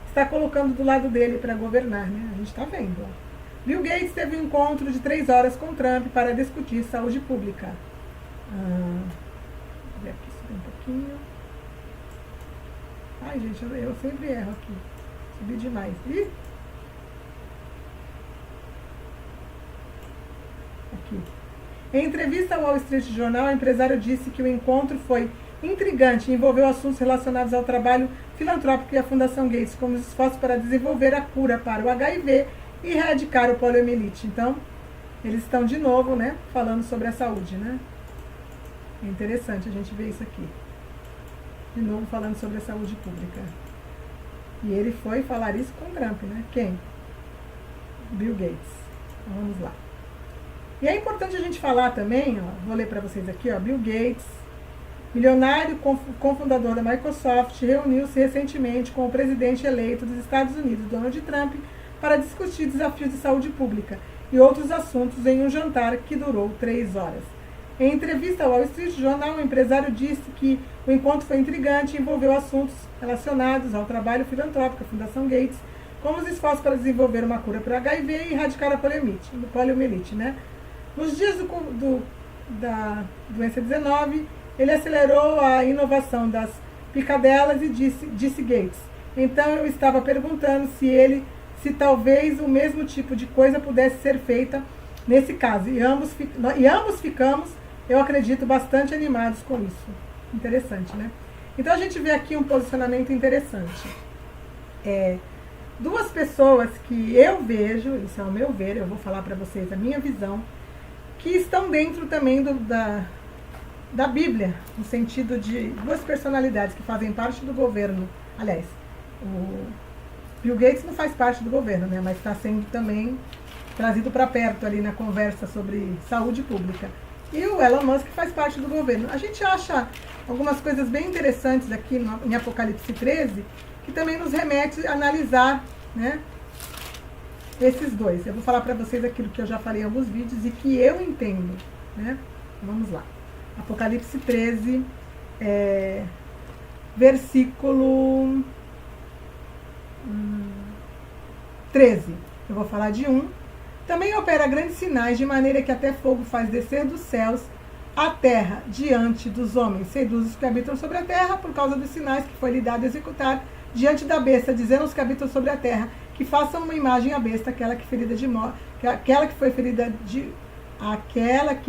está colocando do lado dele para governar, né? A gente está vendo, ó. Bill Gates teve um encontro de 3 horas com Trump para discutir saúde pública. Vou ver aqui, subir um pouquinho. Ai, gente, eu sempre erro aqui. Subi demais. Ih! Aqui. Em entrevista ao Wall Street Journal, o empresário disse que o encontro foi intrigante e envolveu assuntos relacionados ao trabalho filantrópico e à Fundação Gates, como os esforços para desenvolver a cura para o HIV e erradicar o poliomielite. Então, eles estão de novo, né, falando sobre a saúde, né? É interessante a gente ver isso aqui. De novo falando sobre a saúde pública. E ele foi falar isso com Trump, né? Quem? Bill Gates. Então, vamos lá. E é importante a gente falar também, ó, vou ler para vocês aqui, ó, Bill Gates, milionário cofundador da Microsoft, reuniu-se recentemente com o presidente eleito dos Estados Unidos, Donald Trump, para discutir desafios de saúde pública e outros assuntos em um jantar que durou 3 horas. Em entrevista ao Wall Street Journal, o empresário disse que o encontro foi intrigante e envolveu assuntos relacionados ao trabalho filantrópico da Fundação Gates, como os esforços para desenvolver uma cura para o HIV e erradicar a poliomielite, né? Nos dias da doença 19, ele acelerou a inovação das picadelas e disse Gates. Então eu estava perguntando se talvez o mesmo tipo de coisa pudesse ser feita nesse caso. E ambos ficamos, eu acredito, bastante animados com isso. Interessante, né? Então a gente vê aqui um posicionamento interessante. Duas pessoas que eu vejo, isso é o meu ver, eu vou falar para vocês a minha visão, que estão dentro também da Bíblia, no sentido de duas personalidades que fazem parte do governo. Aliás, o Bill Gates não faz parte do governo, né, mas está sendo também trazido para perto ali na conversa sobre saúde pública. E o Elon Musk faz parte do governo. A gente acha algumas coisas bem interessantes aqui em Apocalipse 13, que também nos remete a analisar, né, esses dois. Eu vou falar para vocês aquilo que eu já falei em alguns vídeos e que eu entendo, né? Vamos lá. Apocalipse 13, versículo 13. Eu vou falar de 1. Também opera grandes sinais, de maneira que até fogo faz descer dos céus a terra diante dos homens. Seduz os que habitam sobre a terra por causa dos sinais que foi lhe dado executar diante da besta, dizendo aos que habitam sobre a terra que façam uma imagem à besta, aquela que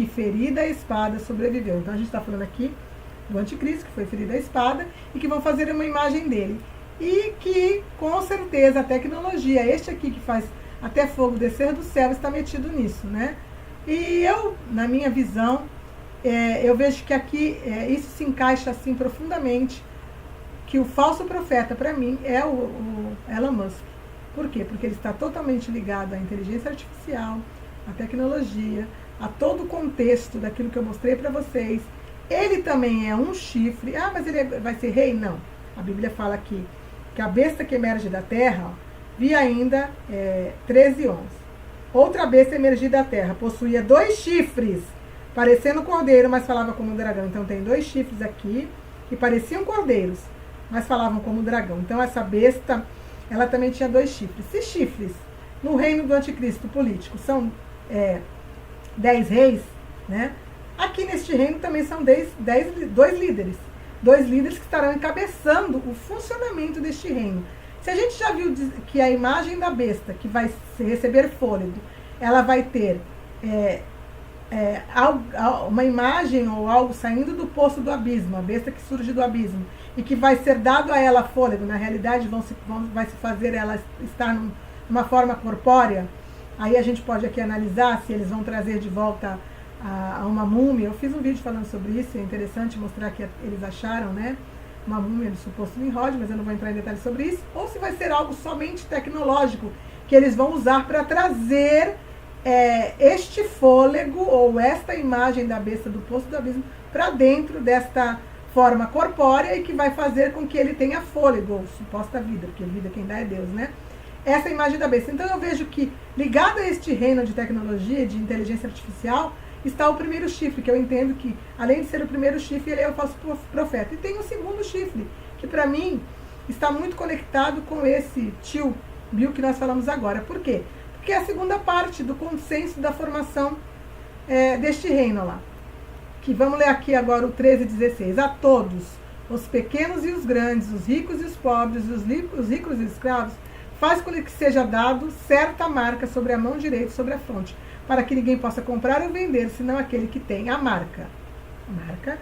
ferida a espada sobreviveu. Então a gente está falando aqui do anticristo, que foi ferido a espada, e que vão fazer uma imagem dele. E que, com certeza, a tecnologia, este aqui que faz até fogo descer do céu, está metido nisso, né? E eu, na minha visão, eu vejo que aqui isso se encaixa assim profundamente, que o falso profeta, para mim, é o Elon Musk. Por quê? Porque ele está totalmente ligado à inteligência artificial, à tecnologia, a todo o contexto daquilo que eu mostrei para vocês. Ele também é um chifre. Ah, mas ele vai ser rei? Não. A Bíblia fala aqui que a besta que emerge da terra, ó, vi ainda 13:11. Outra besta emergida da terra, possuía 2 chifres, parecendo cordeiro, mas falava como um dragão. Então tem 2 chifres aqui, que pareciam cordeiros, mas falavam como um dragão. Então essa besta, ela também tinha 2 chifres. Se chifres, no reino do anticristo político, são 10 reis, né? Aqui neste reino também são 2 líderes. 2 líderes que estarão encabeçando o funcionamento deste reino. Se a gente já viu que a imagem da besta, que vai receber fôlego, ela vai ter uma imagem ou algo saindo do poço do abismo, a besta que surge do abismo, e que vai ser dado a ela fôlego, na realidade vai se fazer ela estar numa forma corpórea. Aí a gente pode aqui analisar se eles vão trazer de volta a uma múmia. Eu fiz um vídeo falando sobre isso, é interessante mostrar que eles acharam, né, uma múmia do suposto Nimrod, mas eu não vou entrar em detalhes sobre isso. Ou se vai ser algo somente tecnológico, que eles vão usar para trazer este fôlego ou esta imagem da besta do poço do abismo para dentro desta forma corpórea e que vai fazer com que ele tenha fôlego, ou suposta vida, porque vida quem dá é Deus, né? Essa imagem da besta. Então eu vejo que, ligado a este reino de tecnologia, de inteligência artificial, está o primeiro chifre, que eu entendo que, além de ser o primeiro chifre, ele é o falso profeta. E tem o segundo chifre, que para mim está muito conectado com esse tio Bill que nós falamos agora. Por quê? Porque é a segunda parte do consenso da formação deste reino lá. Que vamos ler aqui agora o 13:16. A todos, os pequenos e os grandes, os ricos e os pobres, os ricos e os escravos, faz com que seja dado certa marca sobre a mão direita e sobre a fronte, para que ninguém possa comprar ou vender, senão aquele que tem a marca. A marca,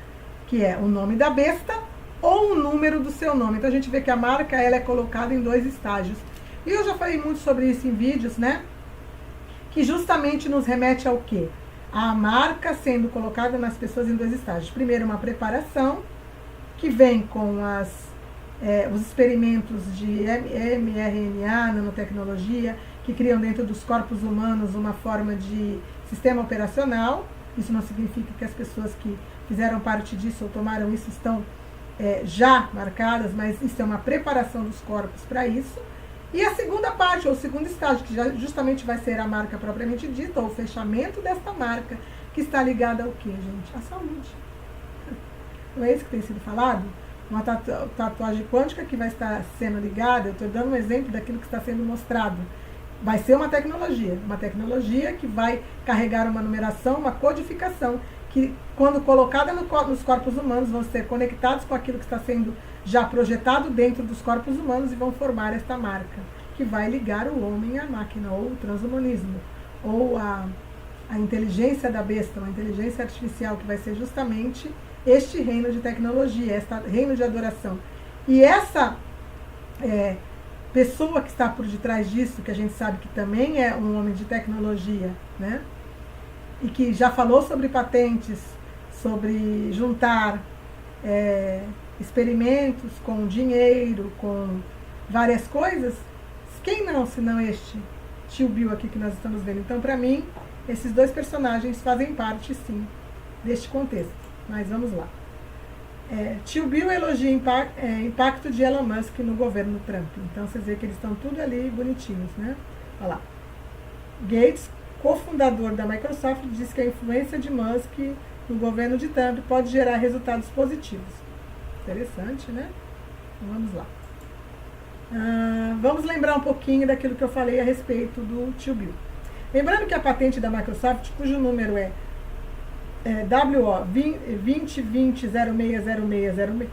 que é o nome da besta ou o número do seu nome. Então a gente vê que a marca ela é colocada em 2 estágios. E eu já falei muito sobre isso em vídeos, né? Que justamente nos remete ao quê? A marca sendo colocada nas pessoas em 2 estágios. Primeiro, uma preparação, que vem com os experimentos de mRNA, nanotecnologia, que criam dentro dos corpos humanos uma forma de sistema operacional. Isso não significa que as pessoas que fizeram parte disso ou tomaram isso estão já marcadas, mas isso é uma preparação dos corpos para isso. E a segunda parte, ou o segundo estágio, que justamente vai ser a marca propriamente dita, ou o fechamento desta marca, que está ligada ao quê, gente? À saúde. Não é isso que tem sido falado? Uma tatuagem quântica que vai estar sendo ligada, eu estou dando um exemplo daquilo que está sendo mostrado. Vai ser uma tecnologia que vai carregar uma numeração, uma codificação, que quando colocada nos corpos humanos vão ser conectados com aquilo que está sendo já projetado dentro dos corpos humanos e vão formar esta marca, que vai ligar o homem à máquina, ou o transhumanismo, ou a inteligência da besta, uma inteligência artificial, que vai ser justamente este reino de tecnologia, este reino de adoração. E essa pessoa que está por detrás disso, que a gente sabe que também é um homem de tecnologia, né? E que já falou sobre patentes, sobre juntar experimentos com dinheiro, com várias coisas. Quem não, senão este tio Bill aqui que nós estamos vendo? Então, para mim, esses 2 personagens fazem parte, sim, deste contexto. Mas vamos lá. Tio Bill elogia impacto de Elon Musk no governo Trump. Então, vocês veem que eles estão tudo ali bonitinhos, né? Olha lá. Gates, cofundador da Microsoft, diz que a influência de Musk no governo de Trump pode gerar resultados positivos. Interessante, né? Então, vamos lá. Vamos lembrar um pouquinho daquilo que eu falei a respeito do tio Bill. Lembrando que a patente da Microsoft, cujo número é WO 2020060606,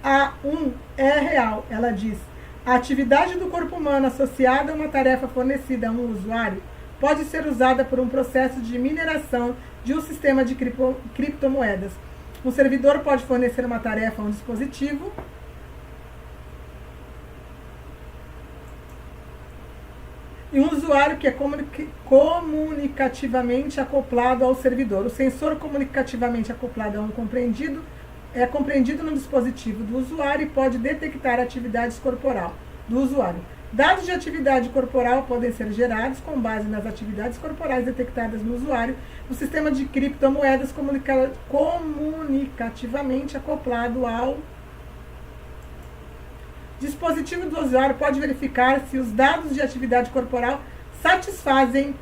A1 é real. Ela diz: a atividade do corpo humano associada a uma tarefa fornecida a um usuário pode ser usada por um processo de mineração de um sistema de criptomoedas. Um servidor pode fornecer uma tarefa a um dispositivo e um usuário que é comunicativamente acoplado ao servidor. O sensor comunicativamente acoplado a um compreendido é compreendido no dispositivo do usuário e pode detectar atividades corporal do usuário. Dados de atividade corporal podem ser gerados com base nas atividades corporais detectadas no usuário no sistema de criptomoedas comunicativamente acoplado ao dispositivo do usuário. Pode verificar se os dados de atividade corporal satisfazem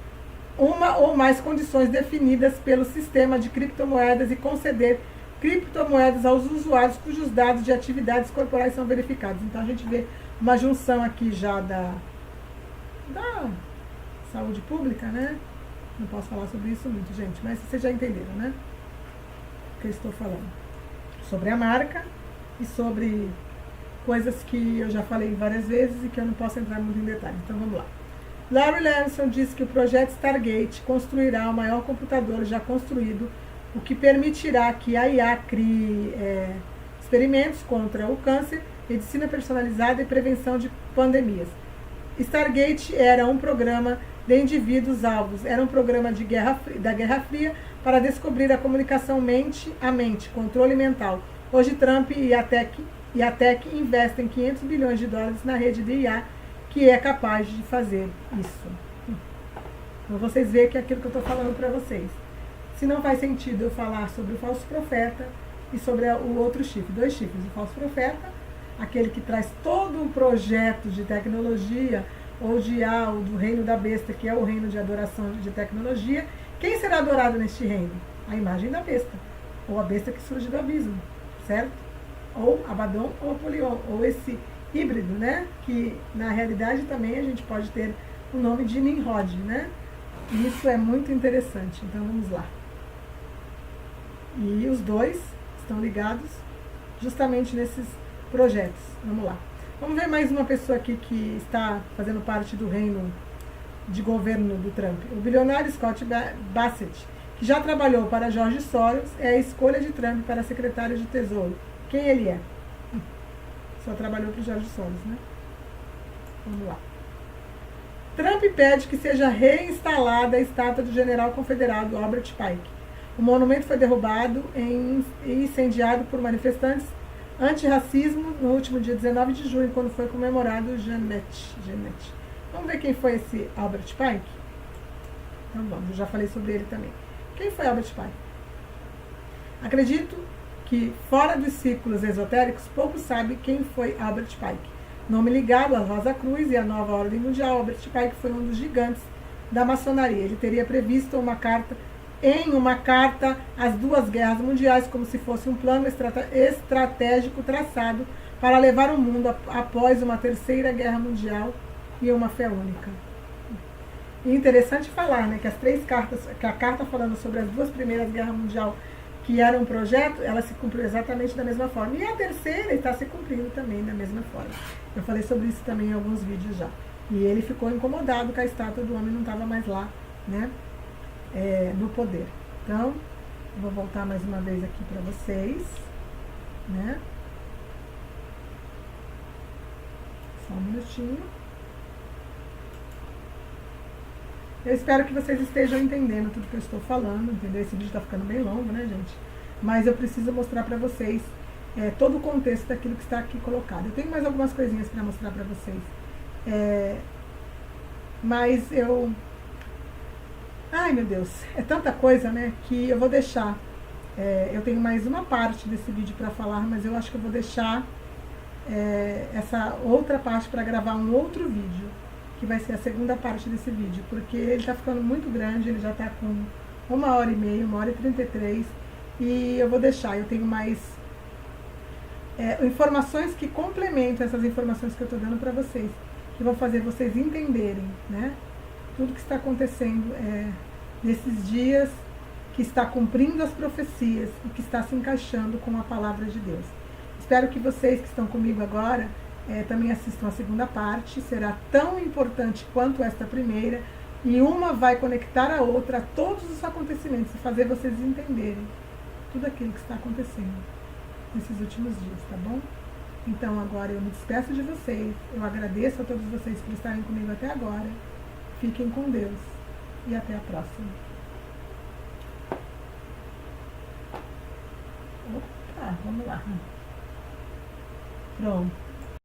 uma ou mais condições definidas pelo sistema de criptomoedas e conceder criptomoedas aos usuários cujos dados de atividades corporais são verificados. Então a gente vê uma junção aqui já da saúde pública, né? Não posso falar sobre isso muito, gente, mas vocês já entenderam, né? O que eu estou falando. Sobre a marca e sobre coisas que eu já falei várias vezes e que eu não posso entrar muito em detalhes. Então vamos lá. Larry Ellison diz que o projeto Stargate construirá o maior computador já construído, o que permitirá que a IA crie experimentos contra o câncer, medicina personalizada e prevenção de pandemias. Stargate era um programa de indivíduos alvos, era um programa da Guerra Fria para descobrir a comunicação mente a mente, controle mental. Hoje Trump e a Tech investem $500 bilhões na rede de IA que é capaz de fazer isso. Então vocês veem que é aquilo que eu estou falando para vocês. Se não faz sentido eu falar sobre o falso profeta e sobre o outro chifre, 2 chifres, o falso profeta, aquele que traz todo um projeto de tecnologia ou de IA, ou do reino da besta, que é o reino de adoração de tecnologia. Quem será adorado neste reino? A imagem da besta, ou a besta que surge do abismo, certo? Ou Abaddon ou Apolion, ou esse híbrido, né? Que na realidade também a gente pode ter o nome de Nimrod, né? E isso é muito interessante. Então vamos lá. E os dois estão ligados justamente nesses projetos. Vamos lá. Vamos ver mais uma pessoa aqui que está fazendo parte do reino de governo do Trump. O bilionário Scott Bassett, que já trabalhou para George Soros, é a escolha de Trump para secretário de Tesouro. Quem ele é? Só trabalhou para o George Soros, né? Vamos lá. Trump pede que seja reinstalada a estátua do general confederado Albert Pike. O monumento foi derrubado e incendiado por manifestantes antirracismo no último dia 19 de junho, quando foi comemorado o Genet. Vamos ver quem foi esse Albert Pike? Então vamos, eu já falei sobre ele também. Quem foi Albert Pike? Acredito que, fora dos círculos esotéricos, poucos sabem quem foi Albert Pike. Nome ligado à Rosa Cruz e à nova ordem mundial, Albert Pike foi um dos gigantes da maçonaria. Ele teria previsto uma carta às 2 guerras mundiais, como se fosse um plano estratégico traçado para levar o mundo após uma 3ª guerra mundial e uma fé única. E interessante falar, né, que as 3 cartas, que a carta falando sobre as 2 primeiras guerras mundiais, que era um projeto, ela se cumpriu exatamente da mesma forma. E a 3ª está se cumprindo também da mesma forma. Eu falei sobre isso também em alguns vídeos já. E ele ficou incomodado que a estátua do homem não estava mais lá, né, no poder. Então, eu vou voltar mais uma vez aqui para vocês, né? Só um minutinho. Eu espero que vocês estejam entendendo tudo que eu estou falando, entendeu? Esse vídeo está ficando bem longo, né, gente? Mas eu preciso mostrar para vocês todo o contexto daquilo que está aqui colocado. Eu tenho mais algumas coisinhas para mostrar para vocês. Mas eu... Ai, meu Deus, é tanta coisa, né, que eu vou deixar. Eu tenho mais uma parte desse vídeo para falar, mas eu acho que eu vou deixar essa outra parte para gravar um outro vídeo, que vai ser a segunda parte desse vídeo, porque ele está ficando muito grande, ele já está com 1h30, 1h33, e eu vou deixar. Eu tenho mais informações que complementam essas informações que eu estou dando para vocês, que vão fazer vocês entenderem, né, tudo que está acontecendo nesses dias, que está cumprindo as profecias e que está se encaixando com a palavra de Deus. Espero que vocês que estão comigo agora também assistam a segunda parte. Será tão importante quanto esta primeira, e uma vai conectar a outra a todos os acontecimentos e fazer vocês entenderem tudo aquilo que está acontecendo nesses últimos dias, tá bom? Então agora eu me despeço de vocês, eu agradeço a todos vocês por estarem comigo até agora. Fiquem com Deus e até a próxima. Opa, vamos lá. Pronto.